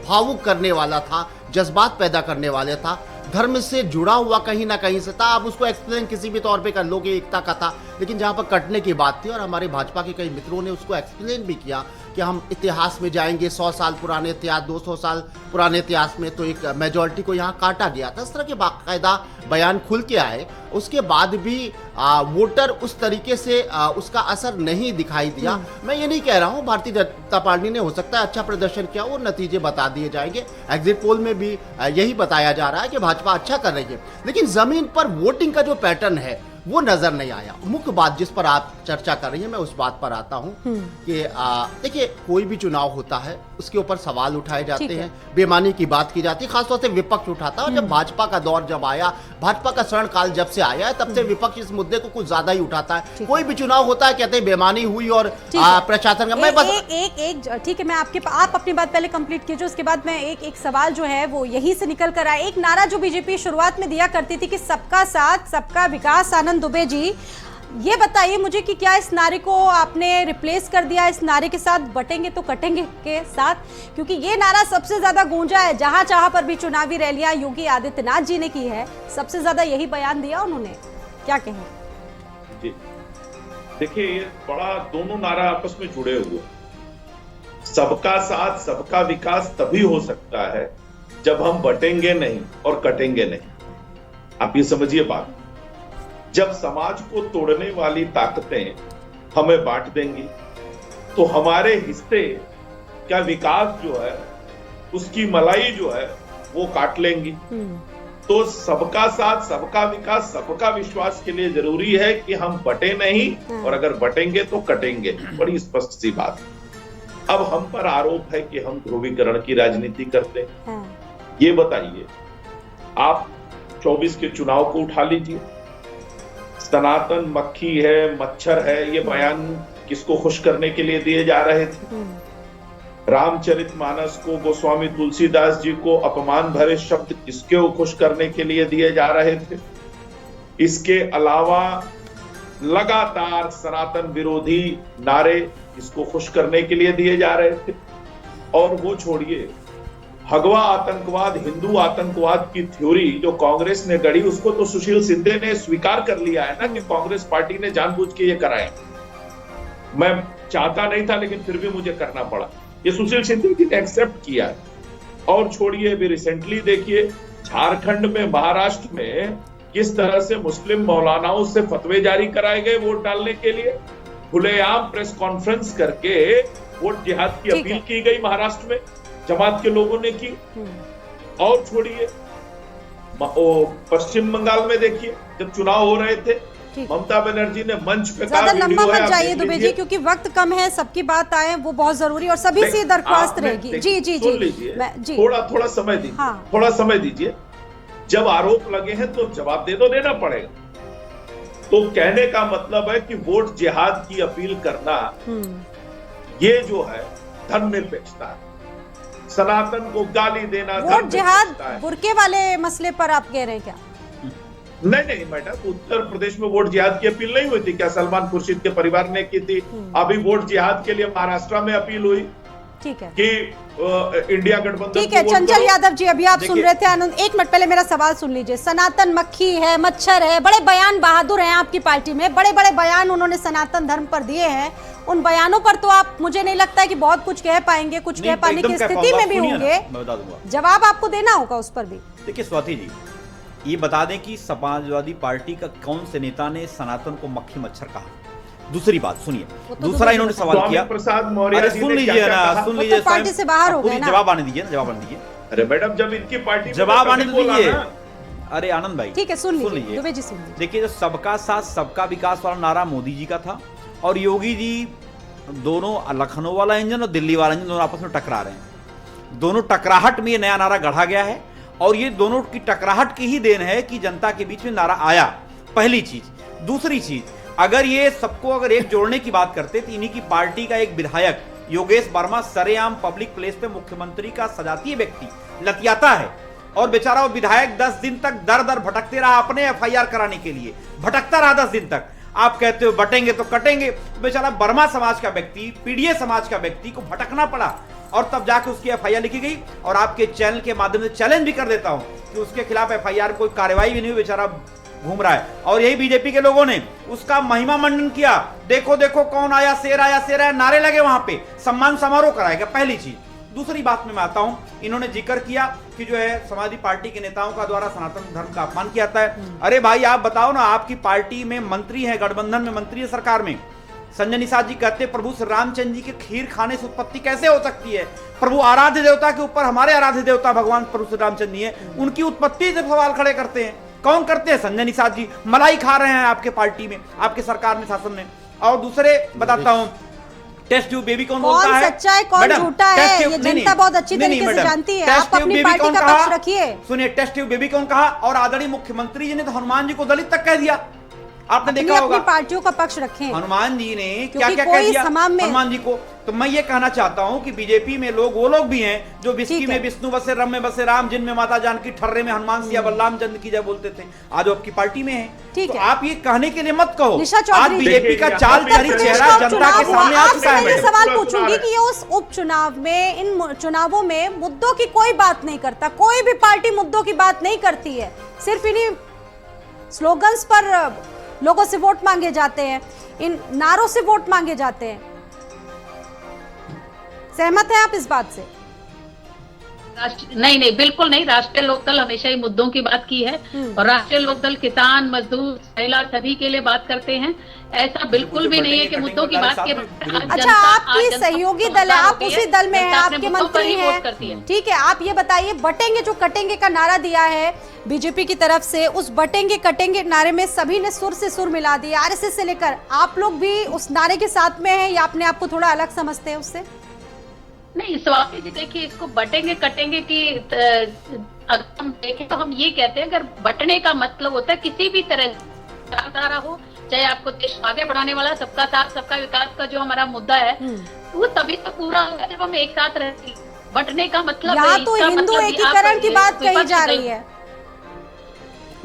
भावुक करने वाला था, जज्बात पैदा करने वाले था, धर्म से जुड़ा हुआ कहीं ना कहीं से था। आप उसको एक्सप्लेन किसी भी तौर पे कर लो कि एकता का था, लेकिन जहां पर कटने की बात थी और हमारे भाजपा के कई मित्रों ने उसको एक्सप्लेन भी किया कि हम इतिहास में जाएंगे, 100 साल पुराने इतिहास, 200 साल पुराने इतिहास में तो एक मेजॉरिटी को यहाँ काटा गया था। इस तरह के बाकायदा बयान खुल के आए, उसके बाद भी वोटर उस तरीके से उसका असर नहीं दिखाई दिया। मैं ये नहीं कह रहा हूँ भारतीय जनता पार्टी ने हो सकता है अच्छा प्रदर्शन किया, वो नतीजे बता दिए जाएंगे। एग्जिट पोल में भी यही बताया जा रहा है कि भाजपा अच्छा कर रही है, लेकिन जमीन पर वोटिंग का जो पैटर्न है वो नजर नहीं आया। मुख्य बात जिस पर आप चर्चा कर रही हैं, मैं उस बात पर आता हूं कि देखिए, कोई भी चुनाव होता है उसके ऊपर सवाल उठाए जाते हैं, बेईमानी की बात की जाती है, खासतौर से विपक्ष उठाता है। और जब भाजपा का दौर जब आया, भाजपा का शरण काल जब से आया है, तब से विपक्ष इस मुद्दे को कुछ ज्यादा ही उठाता है। कोई भी चुनाव होता है कहते हैं बेईमानी हुई और प्रशासन का। मैं बस ठीक है, मैं आप अपनी बात पहले कंप्लीट कीजिए, उसके बाद मैं एक सवाल जो है वो यही से निकल कर आया। एक नारा जो बीजेपी शुरुआत में दिया करती थी कि सबका साथ सबका विकास, आनंद दुबे जी, ये बताइए मुझे कि क्या इस नारे को आपने रिप्लेस कर दिया इस नारे के साथ बटेंगे तो कटेंगे के साथ? क्योंकि ये नारा सबसे ज्यादा गूंजा है, जहां चाह पर भी चुनावी रैलियां योगी आदित्यनाथ जी ने की है, सबसे ज्यादा यही बयान दिया उन्होंने। क्या कहें जी? देखिए, ये बड़ा दोनों नारा आपस में जुड़े हुए। सबका साथ सबका विकास तभी हो सकता है जब हम बटेंगे नहीं और कटेंगे नहीं। आप ये समझिए बात, जब समाज को तोड़ने वाली ताकतें हमें बांट देंगी तो हमारे हिस्से का विकास जो है, उसकी मलाई जो है वो काट लेंगी। तो सबका साथ सबका विकास सबका विश्वास के लिए जरूरी है कि हम बटे नहीं, और अगर बटेंगे तो कटेंगे। बड़ी स्पष्ट सी बात। अब हम पर आरोप है कि हम ध्रुवीकरण की राजनीति करते हैं। ये बताइए, आप 24 के चुनाव को उठा लीजिए, सनातन मक्खी है, मच्छर है, ये बयान किसको खुश करने के लिए दिए जा रहे थे? रामचरितमानस को, गोस्वामी तुलसीदास जी को अपमान भरे शब्द किसके खुश करने के लिए दिए जा रहे थे? इसके अलावा लगातार सनातन विरोधी नारे किसको खुश करने के लिए दिए जा रहे थे? और वो छोड़िए, भगवा आतंकवाद, हिंदू आतंकवाद की थ्योरी जो कांग्रेस ने गढ़ी, उसको तो सुशील शिंदे ने स्वीकार कर लिया है ना कि कांग्रेस पार्टी ने जानबूझ के ये कराए। मैं चाहता नहीं था लेकिन फिर भी मुझे करना पड़ा। ये सुशील शिंदे जी ने एक्सेप्ट किया है। और छोड़िए, अभी रिसेंटली देखिए झारखंड में, महाराष्ट्र में किस तरह से मुस्लिम मौलानाओं से फतवे जारी कराए गए वोट डालने के लिए। खुलेआम प्रेस कॉन्फ्रेंस करके वोट जिहाद की अपील की गई महाराष्ट्र में, जमात के लोगों ने की। और छोड़िए, पश्चिम बंगाल में देखिए, जब चुनाव हो रहे थे, ममता बनर्जी ने मंच पे कहा, ज्यादा लंबा मत जाइए दुबे जी, क्योंकि वक्त कम है, सबकी बात आए वो बहुत जरूरी और सभी से दरख्वास्त रहेगी। जी जी जी, थोड़ा समय दीजिए, थोड़ा समय दीजिए। जब आरोप लगे हैं तो जवाब देना पड़ेगा। तो कहने का मतलब है कि वोट जिहाद की अपील करना, ये जो है धर्मनिरपेक्षता है। सनातन को गाली देना, वोट जिहाद बुर्के वाले मसले पर आप कह रहे हैं क्या? नहीं मैडम, उत्तर प्रदेश में वोट जिहाद की अपील नहीं हुई थी क्या? सलमान खुर्शीद के परिवार ने की थी। अभी वोट जिहाद के लिए महाराष्ट्र में अपील हुई। ठीक है कि इंडिया गठबंधन। ठीक है, चंचल यादव जी, अभी आप सुन रहे थे आनंद, एक मिनट पहले मेरा सवाल सुन लीजिए। सनातन मक्खी है, मच्छर है, बड़े बयान बहादुर हैं आपकी पार्टी में, बड़े बड़े बयान उन्होंने सनातन धर्म पर दिए हैं। उन बयानों पर तो आप, मुझे नहीं लगता है कि बहुत कुछ कह पाएंगे, कुछ कह पाने की स्थिति में भी होंगे। जवाब आपको देना होगा उस पर भी। देखिए स्वाति जी, ये बता दें कि समाजवादी पार्टी का कौन से नेता ने सनातन को मक्खी मच्छर कहा? दूसरी बात सुनिए, दूसरा इन्होंने सवाल किया, प्रसाद मौर्य, सुन लीजिए ना, सुन लीजिए, पार्टी से बाहर हो गए ना, जवाब आने दीजिए ना, जवाब आने दीजिए। अरे मैडम, जब इनकी पार्टी जवाब आने दीजिए। अरे आनंद भाई, ठीक है, सुन लीजिए दुबे जी, सुन लीजिए। देखिए, जो सबका साथ सबका विकास वाला नारा मोदी जी का था, और योगी जी दोनों, लखनऊ वाला इंजन और दिल्ली वाला इंजन दोनों आपस में टकरा रहे हैं। दोनों टकराहट में ये नया नारा गढ़ा गया है, और ये दोनों की टकराहट की ही देन है कि जनता के बीच में नारा आया। पहली चीज। दूसरी चीज, अगर ये सबको अगर एक जोड़ने की बात करते तो इन्हीं की पार्टी का एक विधायक योगेश वर्मा सरेआम पब्लिक प्लेस पे मुख्यमंत्री का सजातीय व्यक्ति लतियाता है, और बेचारा वो विधायक 10 दिन तक दर दर भटकते रहा अपने एफआईआर कराने के लिए, भटकता रहा 10 दिन तक। आप कहते हो बटेंगे तो कटेंगे, बेचारा वर्मा समाज का व्यक्ति, पीडीए समाज का व्यक्ति को भटकना पड़ा, और तब जाके उसकी एफआईआर लिखी गई। और आपके चैनल के माध्यम से चैलेंज भी कर देता हूं कि उसके खिलाफ एफआईआर कोई कार्रवाई भी नहीं हुई, बेचारा घूम रहा है। और यही बीजेपी के लोगों ने उसका महिमा मंडन किया, देखो देखो कौन आया, शेर आया, शेर आया, नारे लगे, वहां पे सम्मान समारोह कराएगा। पहली चीज। दूसरी बात में मैं आता हूं, इन्होंने जिक्र किया कि जो है समाजवादी पार्टी के नेताओं का द्वारा सनातन धर्म का अपमान किया जाता है। अरे भाई आप बताओ ना, आपकी पार्टी में मंत्री है, गठबंधन में मंत्री है सरकार में, संजय निषाद जी कहते हैं प्रभु श्री रामचंद्र जी के खीर खाने से उत्पत्ति कैसे हो सकती है? प्रभु आराध्य देवता के ऊपर हमारे आराध्य देवता भगवान प्रभु श्री रामचंद्र जी है, उनकी उत्पत्ति से सवाल खड़े करते हैं। कौन करते हैं? संजय निषाद जी। मलाई खा रहे हैं आपके पार्टी में, आपके सरकार में, शासन में। और दूसरे बताता हूं, टेस्ट ट्यूब बेबी कौन बोलता है? सच्चा है कौन झूठा है, ये जनता बहुत अच्छी तरीके से जानती है। आप अपनी पार्टी का पक्ष रखिए। सुनिए, टेस्ट ट्यूब बेबी कौन कहा? और आदरणीय मुख्यमंत्री जी ने तो हनुमान जी को दलित तक कह दिया। आपने देखा होगा, अपनी पार्टियों का पक्ष रखें। हनुमान जी ने क्या क्या कह दिया हनुमान जी को। तो मैं ये कहना चाहता हूं कि बीजेपी में लोग, वो लोग भी हैं जो विस्की में विष्णु बसे, रम में बसे राम, जिनमें माता जानकी, ठर्रे में हनुमान सिया बलराम चंद्र की जय बोलते थे, आज वो आपकी पार्टी में है। तो आप ये कहने के लिए मत कहो। आज बीजेपी का चाल चरित्र चेहरा जनता के सामने आ चुका है। मैं सवाल पूछूंगी कि उस उपचुनाव में, इन चुनावों में मुद्दों की कोई बात नहीं करता, कोई भी पार्टी मुद्दों की बात नहीं करती है, सिर्फ इन्हीं स्लोगन्स पर लोगों से वोट मांगे जाते हैं, इन नारों से वोट मांगे जाते हैं। सहमत हैं आप इस बात से? नहीं, बिल्कुल नहीं। राष्ट्रीय लोकदल हमेशा ही मुद्दों की बात की है और राष्ट्रीय लोकदल किसान, मजदूर, महिला सभी के लिए बात करते हैं। ऐसा बिल्कुल भी नहीं है कि मुद्दों की बात के। अच्छा, आपकी सहयोगी दल है, आप उसी दल में हैं, आपके मंत्री हैं, ठीक है। आप ये बताइए, बटेंगे जो कटेंगे का नारा दिया है बीजेपी की तरफ से, उस बटेंगे कटेंगे नारे में सभी ने सुर से सुर मिला दिया, आरएसएस से लेकर। आप लोग भी उस नारे के साथ में हैं या अपने आप को थोड़ा अलग समझते हैं उससे? नहीं, स्वामी जी देखिए, इसको बटेंगे कटेंगे की अगर हम देखें तो हम ये कहते हैं, अगर बटने का मतलब होता है किसी भी तरह धारा हो, चाहे आपको देश आगे बढ़ाने वाला सबका साथ सबका विकास का जो हमारा मुद्दा है, वो तभी तो पूरा होगा जब हम एक साथ रहते। बटने का मतलब यहाँ तो हिंदू एकीकरण की बात कही जा रही है।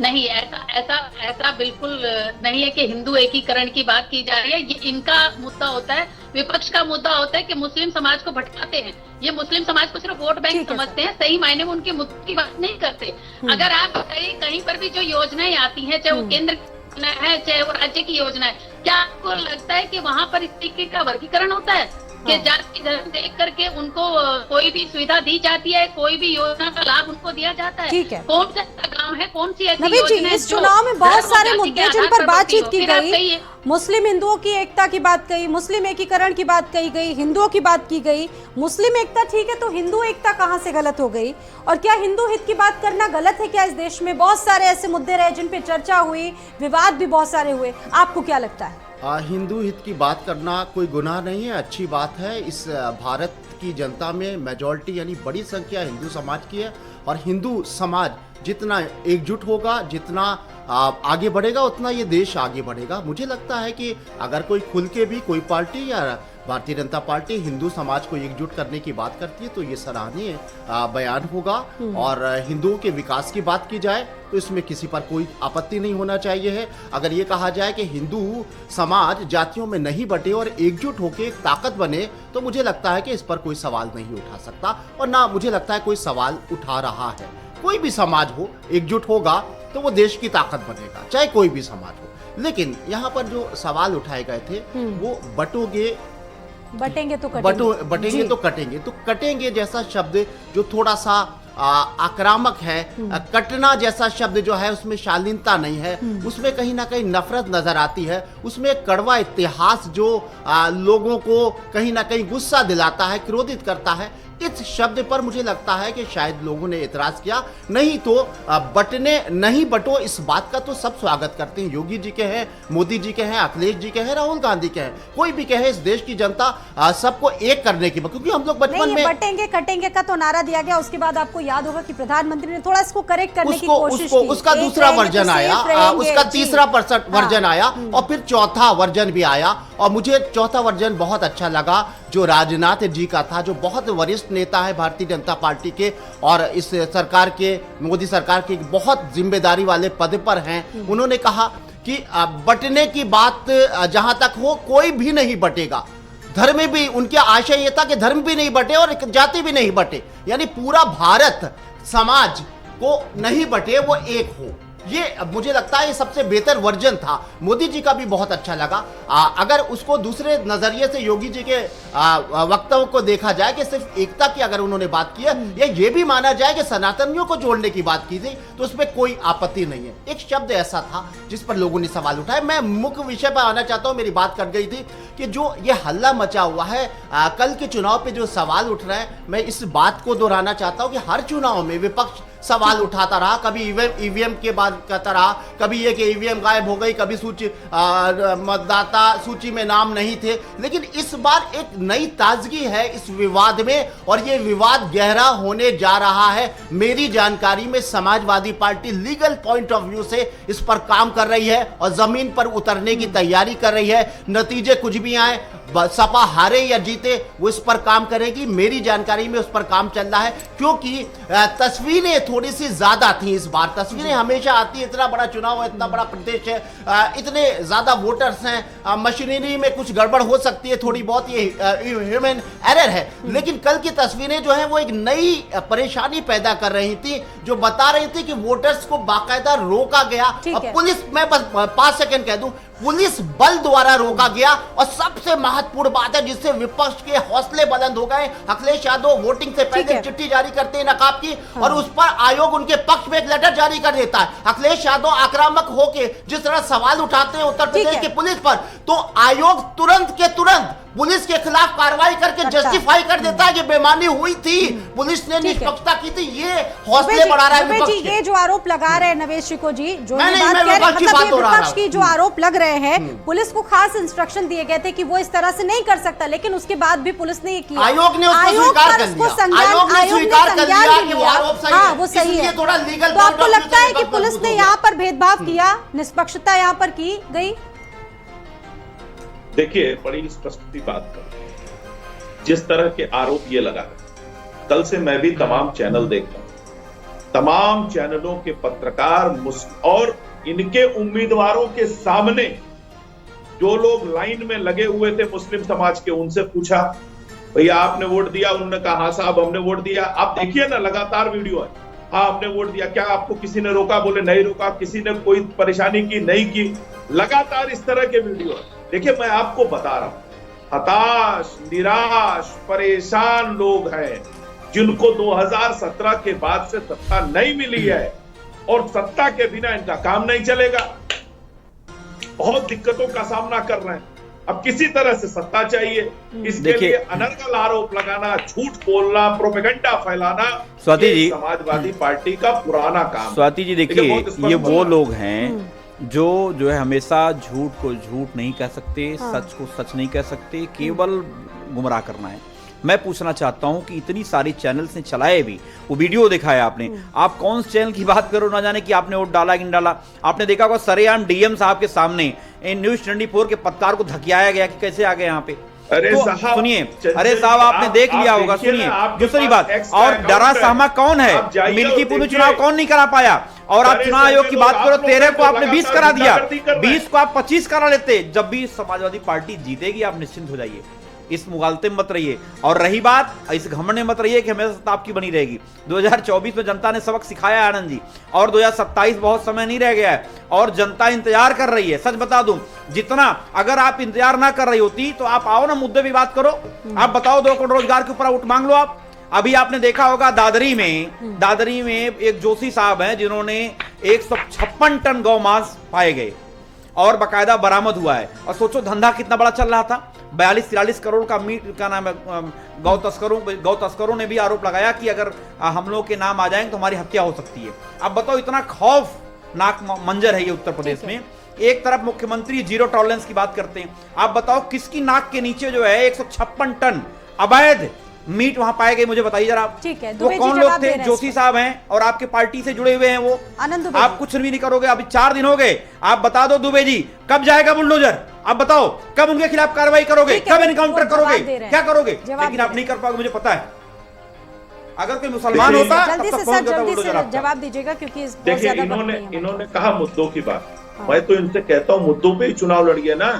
नहीं, ऐसा बिल्कुल नहीं है कि हिंदू एकीकरण की बात की जा रही है। ये इनका मुद्दा होता है, विपक्ष का मुद्दा होता है कि मुस्लिम समाज को भटकाते हैं। ये मुस्लिम समाज को सिर्फ वोट बैंक समझते हैं, सही मायने में उनके मुद्दे की बात नहीं करते। अगर आप बताइए, कहीं पर भी जो योजनाएं आती हैं, चाहे वो केंद्र की योजना है चाहे वो राज्य की योजना है, क्या आपको लगता है कि वहाँ पर इस तरीके का वर्गीकरण होता है कि जाति धर्म देख करके उनको कोई भी सुविधा दी जाती है, कोई भी योजना का लाभ उनको दिया जाता है? कौन सा गांव है, कौन सी ऐसी योजना है? इस चुनाव में बहुत सारे मुद्दे जिन पर बातचीत की गई, मुस्लिम हिंदुओं की एकता की बात कही, मुस्लिम एकीकरण की बात कही गई, हिंदुओं की बात की गई। मुस्लिम एकता ठीक है, तो हिंदू एकता कहाँ से गलत हो गई? और क्या हिंदू हित की बात करना गलत है क्या? इस देश में बहुत सारे ऐसे मुद्दे रहे जिन पे चर्चा हुई, विवाद भी बहुत सारे हुए, आपको क्या लगता है? हिंदू हित की बात करना कोई गुनाह नहीं है, अच्छी बात है। इस भारत की जनता में मेजॉरिटी यानी बड़ी संख्या हिंदू समाज की है, और हिंदू समाज जितना एकजुट होगा, जितना आगे बढ़ेगा, उतना ये देश आगे बढ़ेगा। मुझे लगता है कि अगर कोई खुल के भी कोई पार्टी या भारतीय जनता पार्टी हिंदू समाज को एकजुट करने की बात करती है तो ये सराहनीय बयान होगा। और हिंदुओं के विकास की बात की जाए तो इसमें किसी पर कोई आपत्ति नहीं होना चाहिए है। अगर ये कहा जाए कि हिंदू समाज जातियों में नहीं बटे और एकजुट होकर एक ताकत बने, तो मुझे लगता है कि इस पर कोई सवाल नहीं उठा सकता, और ना मुझे लगता है कोई सवाल उठा रहा है। कोई भी समाज हो, एकजुट होगा तो वो देश की ताकत बनेगा, चाहे कोई भी समाज हो। लेकिन यहाँ पर जो सवाल उठाए गए थे वो बटेंगे तो कटेंगे। तो कटेंगे जैसा शब्द जो थोड़ा सा आक्रामक है, कटना जैसा शब्द जो है उसमें शालीनता नहीं है, उसमें कहीं ना कहीं नफरत नजर आती है, उसमें एक कड़वा इतिहास जो लोगों को कहीं ना कहीं गुस्सा दिलाता है, क्रोधित करता है। इस शब्द पर मुझे लगता है कि शायद लोगों ने एतराज किया। नहीं तो बटने नहीं बटो, इस बात का तो सब स्वागत करते हैं। योगी जी के हैं, मोदी जी के हैं, अखिलेश जी के हैं, राहुल गांधी के हैं, कोई भी कहे, इस देश की जनता सबको एक करने की, क्योंकि हम लोग बचपन में बटेंगे कटेंगे का तो नारा दिया गया। उसके बाद आपको याद होगा कि प्रधानमंत्री ने थोड़ा इसको करेक्ट करने की कोशिश की। उसका दूसरा वर्जन आया, उसका तीसरा वर्जन आया, और फिर चौथा वर्जन भी आया। और मुझे चौथा वर्जन बहुत अच्छा लगा जो राजनाथ जी का था, जो बहुत वरिष्ठ नेता है भारतीय जनता पार्टी के और इस सरकार के, मोदी सरकार के बहुत जिम्मेदारी वाले पद पर हैं। उन्होंने कहा कि बटने की बात जहां तक हो, कोई भी नहीं बटेगा। धर्म भी, उनके आशय ये था कि धर्म भी नहीं बटे और जाति भी नहीं बटे, यानी पूरा भारत समाज को नहीं बटे, वो एक हो। ये मुझे लगता है ये सबसे बेहतर वर्जन था। मोदी जी का भी बहुत अच्छा लगा। अगर उसको दूसरे नजरिए से योगी जी के वक्तव्य को देखा जाए कि सिर्फ एकता की अगर उन्होंने बात की है या ये भी माना जाए कि सनातनियों को जोड़ने की बात की थी तो उसमें कोई आपत्ति नहीं है। एक शब्द ऐसा था जिस पर लोगों ने सवाल उठाए। मैं मुख्य विषय पर आना चाहता हूं, मेरी बात कट गई थी कि जो ये हल्ला मचा हुआ है कल के चुनाव पे जो सवाल उठ रहे हैं, मैं इस बात को दोहराना चाहता हूं कि हर चुनाव में विपक्ष सवाल उठाता रहा। कभी ईवीएम के बाद कहता रहा, कभी ये कि ईवीएम गायब हो गई, कभी सूची मतदाता सूची में नाम नहीं थे। लेकिन इस बार एक नई ताजगी है इस विवाद में और ये विवाद गहरा होने जा रहा है। मेरी जानकारी में Samajwadi party legal point of view से इस पर काम कर रही है और जमीन पर उतरने की तैयारी कर रही है। नतीजे कुछ भी आए, सपा हारे या जीते, वो इस पर काम करेगी। मेरी जानकारी में उस पर काम चल रहा है क्योंकि तस्वीरें थोड़ी सी ज्यादा थी इस बार। तस्वीरें हमेशा आती है, इतना बड़ा चुनाव है, इतना बड़ा प्रदेश है, इतने ज्यादा वोटर्स हैं, मशीनरी में कुछ गड़बड़ हो सकती है थोड़ी बहुत, ये ह्यूमन एरर है। लेकिन कल की तस्वीरें जो है वो एक नई परेशानी पैदा कर रही थी, जो बता रही थी कि वोटर्स को बाकायदा रोका गया और पुलिस, मैं बस 5 सेकंड कह दूं, पुलिस बल द्वारा रोका गया। और सबसे महत्वपूर्ण बात है जिससे विपक्ष के हौसले बुलंद हो गए, अखिलेश यादव वोटिंग से पहले चिट्ठी जारी करते हैं नकाब की और उस पर आयोग उनके पक्ष में एक लेटर जारी कर देता है। अखिलेश यादव आक्रामक होके जिस तरह सवाल उठाते हैं उत्तर प्रदेश की पुलिस पर, तो आयोग तुरंत के तुरंत पुलिस के खिलाफ कार्रवाई करके जस्टिफाई कर देता है कि बेईमानी हुई थी, पुलिस ने निष्पक्षता की थी। ये हौसले बढ़ा रहा है विपक्ष के। ये जो आरोप लगा रहे हैं नवेश शिको जी, जो बात कह रहे हैं, मतलब ये विपक्ष की जो आरोप लग रहे हैं, पुलिस को खास इंस्ट्रक्शन दिए गए थे कि वो इस तरह से नहीं कर सकता, लेकिन उसके बाद भी पुलिस ने ये किया। आयोग ने उसको स्वीकार कर लिया। आयोग ने स्वीकार कर लिया कि वो आरोप सही है। हाँ, वो सही है। थोड़ा लीगल, तो आपको लगता है कि पुलिस ने यहाँ पर भेदभाव किया, निष्पक्षता यहाँ पर की गई? देखिए, बड़ी स्पष्ट बात कर, जिस तरह के आरोप ये लगा, कल से मैं भी तमाम चैनल देखता हूं, तमाम चैनलों के पत्रकार और इनके उम्मीदवारों के सामने जो लोग लाइन में लगे हुए थे मुस्लिम समाज के, उनसे पूछा, भैया आपने वोट दिया? उन्होंने कहा हाँ साहब हमने वोट दिया। आप देखिए ना, लगातार वीडियो है, हाँ हमने वोट दिया। क्या आपको किसी ने रोका? बोले नहीं रोका। किसी ने कोई परेशानी की? नहीं की। लगातार इस तरह के वीडियो है। देखिए, मैं आपको बता रहा हूं, हताश, निराश, परेशान लोग हैं जिनको 2017 के बाद से सत्ता नहीं मिली है और सत्ता के बिना इनका काम नहीं चलेगा। बहुत दिक्कतों का सामना कर रहे हैं। अब किसी तरह से सत्ता चाहिए, इसके लिए अनर्गल आरोप लगाना, झूठ बोलना, प्रोपेगेंडा फैलाना, स्वाति जी, समाजवादी पार्टी का पुराना काम। स्वाति जी देखिए, ये वो लोग हैं जो है हमेशा झूठ को झूठ नहीं कह सकते, सच को सच नहीं कह सकते, केवल गुमराह करना है। मैं पूछना चाहता हूं कि इतनी सारी चैनल्स ने चलाए भी, वो वीडियो दिखाया आपने, आप कौन से चैनल की बात करो, ना जाने कि आपने वोट डाला कि नहीं डाला। आपने देखा होगा सरेआम डीएम साहब के सामने न्यूज 24 के पत्रकार को धकियाया गया कि कैसे आ गए यहाँ पे। अरे तो सुनिए, अरे साहब आपने देख लिया होगा। सुनिए दूसरी बात, और डरा सहमा कौन है? मिल्कीपुर में चुनाव कौन नहीं करा पाया? और आप चुनाव आयोग की बात करो, 13 को आपने 20 करा दिया, 20 को आप 25 करा लेते। जब भी समाजवादी पार्टी जीतेगी आप निश्चिंत हो जाइए, इस मुगालते में मत रहिए। और रही बात इस घमंड में मत रहिए कि हमेशा सत्ता आपकी बनी रहेगी। 2024 में जनता ने सबक सिखाया है आनंद जी, और 2027 बहुत समय नहीं रह गया है और जनता इंतजार कर रही है। सच बता दूं, जितना अगर आप इंतजार ना कर रही होती तो आप आओ ना, मुद्दे पे बात करो। आप बताओ 2 करोड़ रोजगार के ऊपर वोट मांग लो आप। अभी आपने देखा होगा दादरी में एक जोशी साहब हैं जिन्होंने 156 टन गौ मांस पाए गए और बकायदा बरामद हुआ है। और सोचो धंधा कितना बड़ा चल रहा था, 42-43 करोड़ का मीट का नाम है। गौ तस्करों ने भी आरोप लगाया कि अगर हम लोग के नाम आ जाएंगे तो हमारी हत्या हो सकती है। अब बताओ, इतना खौफनाक मंजर है ये उत्तर प्रदेश में। एक तरफ मुख्यमंत्री जीरो टॉलरेंस की बात करते हैं, आप बताओ किसकी नाक के नीचे जो है 156 टन अवैध मीट वहां पाए गए? मुझे बताइए जरा। ठीक है, वो कौन लोग थे? जोशी साहब हैं और आपके पार्टी से जुड़े हुए हैं वो। आप कुछ भी नहीं करोगे। अभी 4 दिन हो गए, आप बता दो दुबे जी, कब जाएगा बुलडोजर? आप बताओ कब उनके खिलाफ कार्रवाई करोगे, कब इनकाउंटर करोगे, क्या करोगे? लेकिन आप नहीं कर पाओगे, मुझे पता है। अगर कोई मुसलमान होता जल्दी से जवाब दीजिएगा, क्योंकि देखिए इन्होंने कहा मुद्दों की बात। मैं तो इनसे कहता हूं मुद्दों पे ही चुनाव लड़िए ना।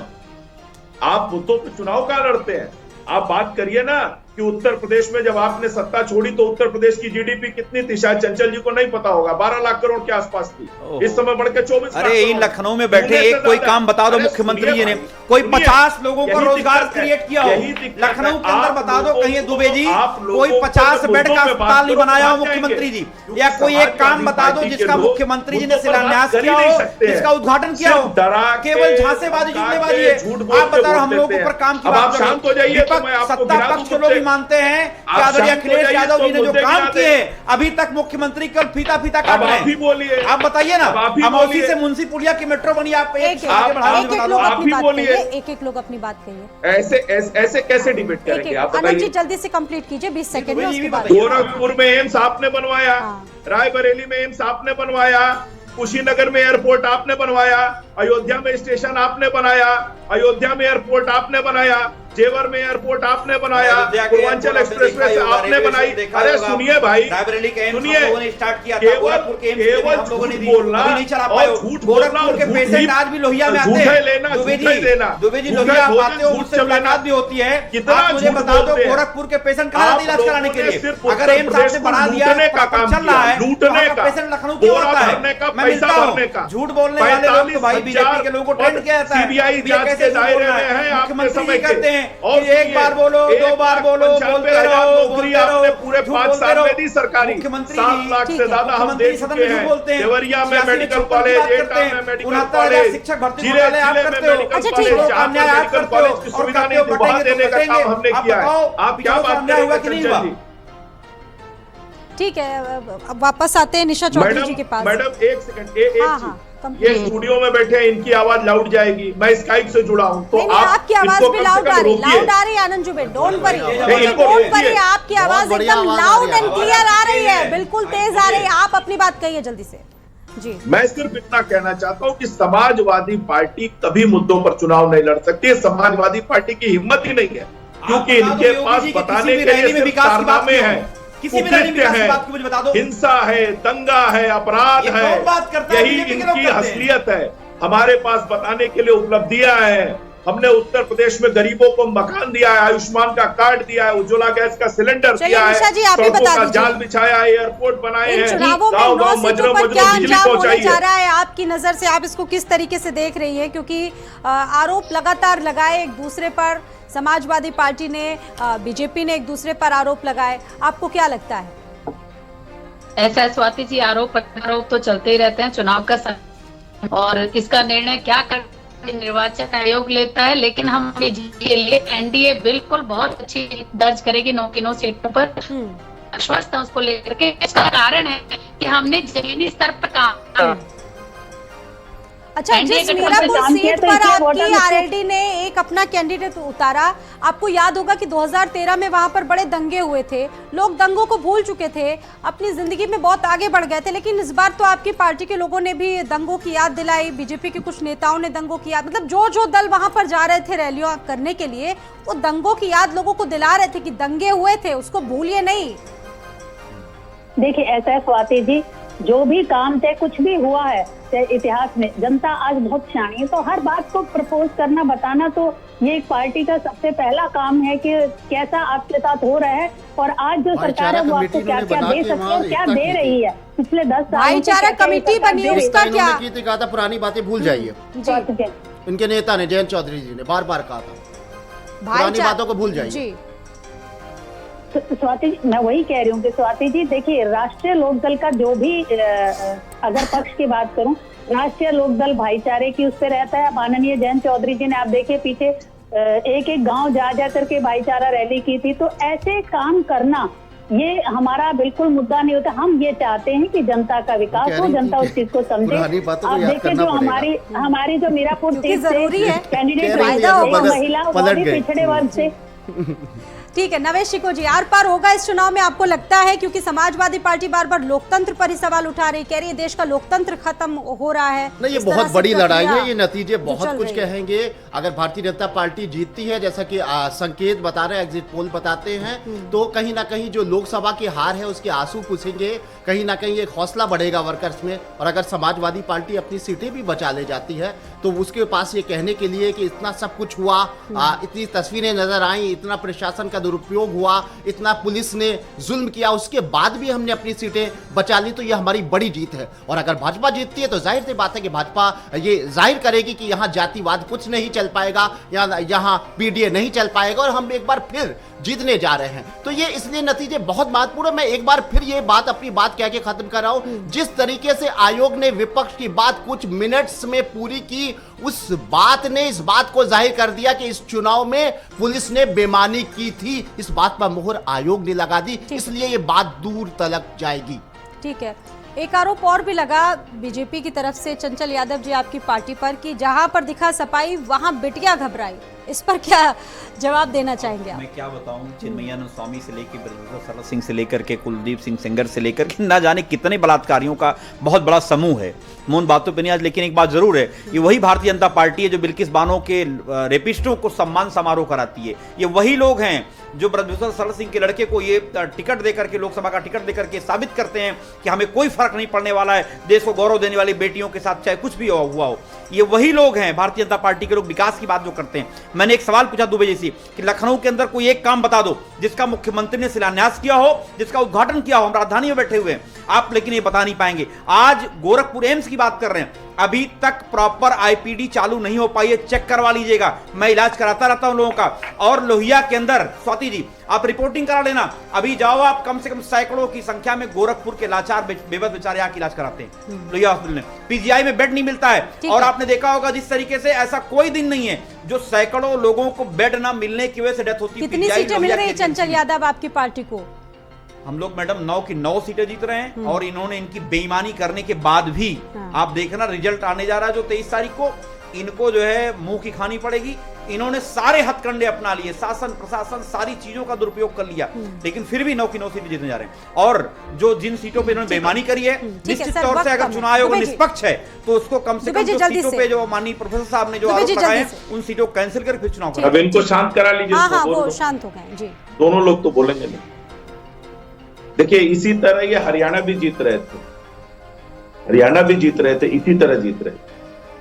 आप मुद्दों पे चुनाव कहां लड़ते हैं? आप बात करिए ना कि उत्तर प्रदेश में जब आपने सत्ता छोड़ी तो उत्तर प्रदेश की जीडीपी कितनी थी, शायद चंचल जी को नहीं पता होगा, 12 लाख करोड़ के आसपास थी। इस समय बढ़कर 24 लाख। अरे इन लखनऊ में बैठे एक कोई काम बता दो मुख्यमंत्री जी ने, कोई 50 लोगों को रोजगार क्रिएट किया हो लखनऊ के अंदर, बता दो कहीं दुबे जी कोई 50 बेड का अस्पताल नहीं बनाया हो मुख्यमंत्री जी, या कोई एक काम बता दो जिसका मुख्यमंत्री जी ने शिलान्यास किया हो, जिसका उद्घाटन किया हो। केवल झांसेबाजी जुमलेबाजी है। आप बता रहे हम लोगों पर काम की बात शांत हो जाइए। सत्ता पक्ष के लोग भी मानते हैं कि आदरणीय अखिलेश यादव जी ने जो काम किए अभी तक मुख्यमंत्री कल फीता काट रहे हैं। बोलिए, आप बताइए ना, अमौसी से मुंशी पुलिया की मेट्रो बनी, आप एक लोग अपनी बात कहिए। ऐसे कैसे डिबेट करेंगे आप आनंद जी बताइए। जल्दी से कंप्लीट कीजिए, 20 सेकंड में उसके बाद। गोरखपुर में एम्स आपने बनवाया, रायबरेली में एम्स आपने बनवाया, कुशीनगर में एयरपोर्ट आपने बनवाया, अयोध्या में स्टेशन आपने बनाया, अयोध्या में एयरपोर्ट आपने बनाया, जेवर में एयरपोर्ट आपने बनाया, पूर्वांचल एक्सप्रेसवे से आपने बनाई। अरे सुनिए भाई, सुनिए, केवल झूठ बोलना और झूठ बोलना और के पेशेंट आज भी लोहिया में आते हैं। दुबे जी लोहिया आते हो, मुझसे मुलाकात भी होती है। कितना मुझे बता दो गोरखपुर के पेशेंट कहाँ जाते इलाज कराने के लिए? अगर एम्स आपने बढ़ा दिया है, चल रहा है, लूटने का, पेशेंट लखनऊ क्यों आता है? मैं मिलता हूँ, झूठ बोलने वाले लोग तो भाई बीजेपी के लोगों को ट्रेंड किया जाता है। सीबीआई जांच के दायरे में है, आपने समय कहते हैं और एक बार बोलो, 2 बार बोलो, बोलते रहो, आपने पूरे 5 साल में दी सरकारी। मुख्यमंत्री 7 लाख से ज्यादा हम दे चुके हैं। देवरिया में मेडिकल कॉलेज, एटा में मेडिकल कॉलेज, शिक्षक भर्ती जिले घोटाले आप जिले में करते हो। मेडिकल अच्छा, कॉलेज, ठीक है। जहाँ पर मेडिकल कॉलेज की सुविधा नहीं थी, वहाँ देने का काम हमने किया है। आप क्या बात हुआ कि नहीं हुआ? ठीक है, अब वापस आते हैं निशा चौधरी जी के पास। मैडम एक सेकंड, ये स्टूडियो में बैठे हैं, इनकी आवाज लाउड जाएगी, मैं स्काइप से जुड़ा हूँ, तो आपकी आवाज भी लाउड आ रही है आनंद जुबेर, डोंट वरी, आपकी आवाज एकदम लाउड एंड क्लियर आ रही है, बिल्कुल तेज आ रही है। आप अपनी बात कहिए जल्दी से जी। मैं सिर्फ इतना कहना चाहता हूँ कि समाजवादी पार्टी कभी मुद्दों पर चुनाव नहीं लड़ सकती। समाजवादी पार्टी की हिम्मत ही नहीं है, क्योंकि इनके पास बताने के लिए सिर्फ कारनामे हैं, कुकृत्य है, हिंसा है, दंगा है, अपराध है, यही इनकी असलियत है। हमारे पास बताने के लिए उपलब्धियां हैं। हमने उत्तर प्रदेश में गरीबों को मकान दिया है, आयुष्मान का कार्ड दिया है, उज्ज्वला गैस का सिलेंडर दिया है, सड़कों का जाल बिछाया है, एयरपोर्ट बनाए हैं, गाँव गाँव मजरों मजरों बिजली पहुंचाई है। आपकी नजर से आप इसको किस तरीके से देख रही है? क्योंकि आरोप लगातार लगाए एक दूसरे पर, समाजवादी पार्टी ने, बीजेपी ने एक दूसरे पर आरोप लगाए, आपको क्या लगता है? ऐसा स्वाति जी, आरोप तो चलते ही रहते हैं, चुनाव का समय, और इसका निर्णय क्या कर निर्वाचन आयोग लेता है, लेकिन हम के लिए एनडीए बिल्कुल बहुत अच्छी दर्ज करेगी 9 की 9 सीटों पर, आश्वस्त है उसको लेकर के। इसका कारण है कि हमने जमीनी स्तर पर काम। अच्छा, जिस मीरापुर सीट पर आपकी आरएलडी ने एक अपना कैंडिडेट उतारा, आपको याद होगा कि 2013 में वहां पर बड़े दंगे हुए थे, लोग दंगों को भूल चुके थे, अपनी जिंदगी में बहुत आगे बढ़ गए थे, लेकिन इस बार तो आपकी पार्टी के लोगों ने भी दंगों की याद दिलाई, बीजेपी के कुछ नेताओं ने दंगों की याद, मतलब जो दल वहां पर जा रहे थे रैलियां करने के लिए, वो दंगों की याद लोगों को दिला रहे थे कि दंगे हुए थे, उसको भूलिए नहीं। देखिए, ऐसा है स्वाति जी, जो भी काम चाहे कुछ भी हुआ है इतिहास में, जनता आज बहुत सियानी है, तो हर बात को प्रपोज करना, बताना, तो ये एक पार्टी का सबसे पहला काम है कि कैसा आपके साथ हो रहा है, और आज जो सरकार है वो आपको क्या क्या दे सकती है, क्या दे रही है पिछले 10 साल। भाईचारा कमेटी बनी, उसका क्या? कहा था पुरानी बातें भूल जाइए। इनके नेता ने, जयंत चौधरी जी ने बार बार कहा था पुरानी बातों को भूल जाइए। स्वाति जी, मैं वही कह रही हूँ कि स्वाति जी देखिए, राष्ट्रीय लोकदल का जो भी अगर पक्ष की बात करूं, राष्ट्रीय लोकदल भाईचारे की उस पे रहता है। माननीय जयंत चौधरी जी ने, आप देखिए पीछे एक गांव जा करके भाईचारा रैली की थी, तो ऐसे काम करना ये हमारा बिल्कुल मुद्दा नहीं होता। हम ये चाहते हैं कि जनता का विकास हो, जनता उस चीज को समझे। आप देखिए, जो हमारी जो मीरापुर सीट से कैंडिडेट महिला पिछड़े वर्ग से। ठीक है, नवेश शिको जी, आर पार होगा इस चुनाव में आपको लगता है? क्योंकि समाजवादी पार्टी बार बार लोकतंत्र पर ही सवाल उठा रही, कह रही है देश का लोकतंत्र खत्म हो रहा है। नहीं, ये बहुत बड़ी लड़ाई है, ये नतीजे बहुत कुछ कहेंगे। अगर भारतीय जनता पार्टी जीतती है, जैसा कि संकेत बता रहे हैं, एग्जिट पोल बताते हैं, तो कहीं ना कहीं जो लोकसभा की हार है उसके आंसू पूछेंगे, कहीं ना कहीं एक हौसला बढ़ेगा वर्कर्स में। और अगर समाजवादी पार्टी अपनी सीटें भी बचा ले जाती है, तो उसके पास ये कहने के लिए कि इतना सब कुछ हुआ, इतनी तस्वीरें नजर आई, इतना प्रशासन का दुरुपयोग हुआ, इतना पुलिस ने जुल्म किया, उसके बाद भी हमने अपनी सीटें बचा ली, तो यह हमारी बड़ी जीत है। और अगर भाजपा जीतती है तो जाहिर सी बात है कि भाजपा ये जाहिर करेगी कि यहाँ जातिवाद कुछ नहीं चल पाएगा, यहाँ पीडीए नहीं चल पाएगा और हम एक बार फिर जीतने जा रहे हैं। तो ये इसलिए नतीजे बहुत महत्वपूर्ण है। मैं एक बार फिर ये बात अपनी बात कह के खत्म कर रहा हूं, जिस तरीके से आयोग ने विपक्ष की बात कुछ मिनट्स में पूरी की, उस बात ने इस बात को जाहिर कर दिया कि इस चुनाव में पुलिस ने बेईमानी की थी। इस बात पर मोहर आयोग ने लगा दी, इसलिए ये बात दूर तलक जाएगी। ठीक है, एक आरोप और भी लगा बीजेपी की तरफ से चंचल यादव जी आपकी पार्टी पर कि जहां पर दिखा सफाई वहां बिटिया घबराई। इस पर क्या जवाब देना चाहेंगे आप? मैं क्या बताऊं, चिन्मयानंद स्वामी से लेकर ब्रजेश्वर सरला सिंह से लेकर के कुलदीप सिंह सेंगर से लेकर के ना जाने कितने बलात्कारियों का बहुत बड़ा समूह है। मैं उन बातों पर नहीं आज, लेकिन एक बात जरूर है, ये वही भारतीय जनता पार्टी है जो बिल्किस बानो के रेपिस्टों को सम्मान समारोह कराती है। ये वही लोग हैं जो ब्रजेश्वर सरला सिंह के लड़के को ये टिकट देकर के, लोकसभा का टिकट देकर के साबित करते हैं कि हमें कोई फर्क नहीं पड़ने वाला है, देश को गौरव देने वाली बेटियों के साथ चाहे कुछ भी हुआ हो। ये वही लोग हैं भारतीय जनता पार्टी के लोग, विकास की बात जो करते हैं। मैंने एक सवाल पूछा दुबे जी से कि लखनऊ के अंदर कोई एक काम बता दो जिसका मुख्यमंत्री ने शिलान्यास किया हो, जिसका उद्घाटन किया हो। हम राजधानी में बैठे हुए हैं, आप लेकिन ये बता नहीं पाएंगे। आज गोरखपुर एम्स की बात कर रहे हैं, अभी तक प्रॉपर आईपीडी चालू नहीं हो पाई है, चेक करवा लीजिएगा। मैं इलाज कराता रहता हूं लोगों का। और लोहिया के अंदर स्वाति जी आप रिपोर्टिंग करा लेना, अभी जाओ आप, कम से कम सैकड़ों की संख्या में गोरखपुर के लाचार बेबस बेचारे यहाँ इलाज कराते हैं लोहिया हॉस्पिटल में। पीजीआई में बेड नहीं मिलता है। और आपने देखा होगा जिस तरीके से ऐसा कोई दिन नहीं है जो सैकड़ों लोगों को बेड ना मिलने की वजह से डेथ होती है। कितनी सीटें मिल रही है चंचल यादव आपकी पार्टी को? हम लोग मैडम 9 की 9 सीटें जीत रहे हैं। और इन्होंने इनकी बेईमानी करने के बाद भी आप देखना रिजल्ट आने जा रहा है जो 23 तारीख को, इनको जो है मुंह की खानी पड़ेगी। इन्होंने सारे हथकंडे अपना लिए, शासन प्रशासन सारी चीजों का दुरुपयोग कर लिया, लेकिन फिर भी 9 की 9 सीटें जीतने जा रहे हैं। और जो जिन सीटों पे इन्होंने बेईमानी करी है, निश्चित तौर से अगर चुनाव आयोग निष्पक्ष है तो उसको कम से कम जो सीटों पे जो माननीय प्रोफेसर साहब ने जो आरोप लगाए हैं उन सीटों को कैंसिल कर फिर चुनाव अब इनको शांत करा लीजिए। हाँ, वो शांत हो गए जी। दोनों लोग तो बोलेंगे नहीं। देखिए इसी तरह ये हरियाणा भी जीत रहे थे, हरियाणा भी जीत रहे थे, इसी तरह जीत रहे थे।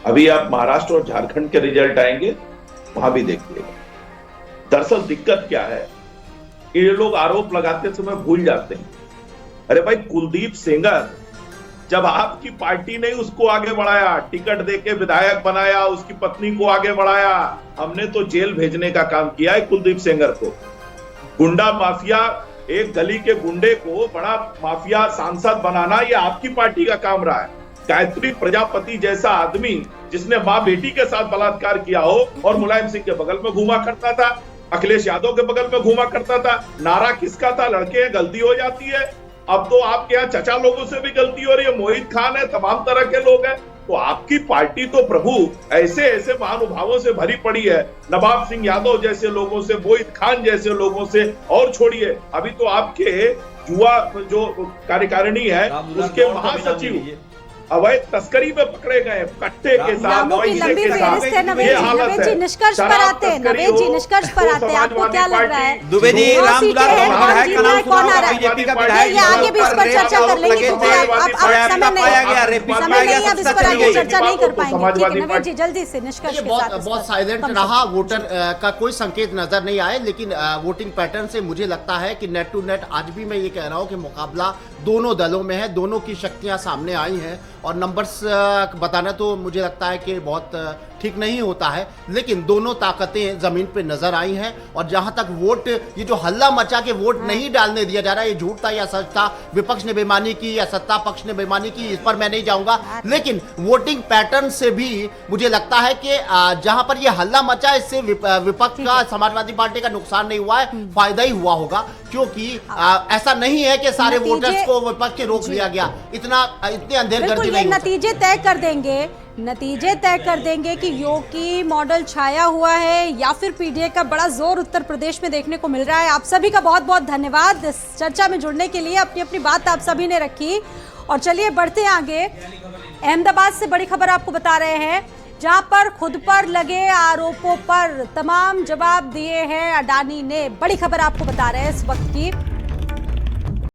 अभी आप महाराष्ट्र और झारखंड के रिजल्ट आएंगे, वहां भी देखिएगा। दरअसल दिक्कत क्या है, ये लोग आरोप लगाते समय भूल जाते हैं। अरे भाई कुलदीप सेंगर, जब आपकी पार्टी ने उसको आगे बढ़ाया, टिकट देके विधायक बनाया, उसकी पत्नी को आगे बढ़ाया, हमने तो जेल भेजने का काम किया है कुलदीप सेंगर को। गुंडा माफिया, एक गली के गुंडे को बड़ा माफिया सांसद बनाना, ये आपकी पार्टी का काम रहा है। गायत्री प्रजापति जैसा आदमी जिसने माँ बेटी के साथ बलात्कार किया हो और मुलायम सिंह के बगल में घूमा करता था, अखिलेश यादव के बगल में घूमा करता था, नारा किसका था, लड़के गलती हो जाती है। अब तो आपके यहाँ चचा लोगों से भी गलती हो रही है, मोहित खान है, तमाम तरह के लोग हैं। तो आपकी पार्टी तो प्रभु ऐसे ऐसे महानुभावों से भरी पड़ी है, नवाब सिंह यादव जैसे लोगों से, मोहित खान जैसे लोगों से। और छोड़िए, अभी तो आपके युवा जो कार्यकारिणी है उसके महासचिव अवैध तस्करी में पकड़े गए, कट्टे के साथ, नवेद जी निष्कर्ष पर आते हैं, नवेद जी निष्कर्ष पर आते हैं। आपको क्या लग रहा है दुबे जी, रामदुलार विधायक का नाम कौन आ रहा है? बीजेपी का विधायक, ये आगे भी इस पर चर्चा कर लेंगे क्योंकि अब समय नहीं, अब इस पर आगे चर्चा नहीं कर पाएंगे। ठीक है नवेद जी, जल्दी से निष्कर्ष के साथ। बहुत साइलेंट रहा, वोटर का कोई संकेत नजर नहीं आए, लेकिन वोटिंग पैटर्न से मुझे लगता है कि नेट टू नेट आज भी मैं ये कह रहा हूँ कि मुकाबला दोनों दलों में है, दोनों की शक्तियां सामने आई हैं। और नंबर्स बताना तो मुझे लगता है कि बहुत ठीक नहीं होता है, लेकिन दोनों ताकतें जमीन पे नजर आई हैं। और जहां तक वोट, ये जो हल्ला मचा के वोट नहीं डालने दिया जा रहा है, ये झूठ था या सच था, विपक्ष ने बेईमानी की या सत्ता पक्ष ने बेईमानी की, इस पर मैं नहीं जाऊंगा। लेकिन वोटिंग पैटर्न से भी मुझे लगता है कि जहां पर ये हल्ला मचा, इससे विपक्ष का, समाजवादी पार्टी का नुकसान नहीं हुआ है, फायदा ही हुआ होगा। क्योंकि ऐसा नहीं है कि सारे वोटर्स को विपक्ष के रोक लिया गया, इतने अंधेरगर्दी नहीं। नतीजे तय कर देंगे, नतीजे तय कर देंगे कि योगी मॉडल छाया हुआ है या फिर पीडीए का बड़ा जोर उत्तर प्रदेश में देखने को मिल रहा है। आप सभी का बहुत बहुत धन्यवाद इस चर्चा में जुड़ने के लिए। अपनी अपनी बात आप सभी ने रखी और चलिए बढ़ते हैं आगे। अहमदाबाद से बड़ी खबर आपको बता रहे हैं, जहां पर खुद पर लगे आरोपों पर तमाम जवाब दिए हैं अडानी ने। बड़ी खबर आपको बता रहे हैं इस वक्त की।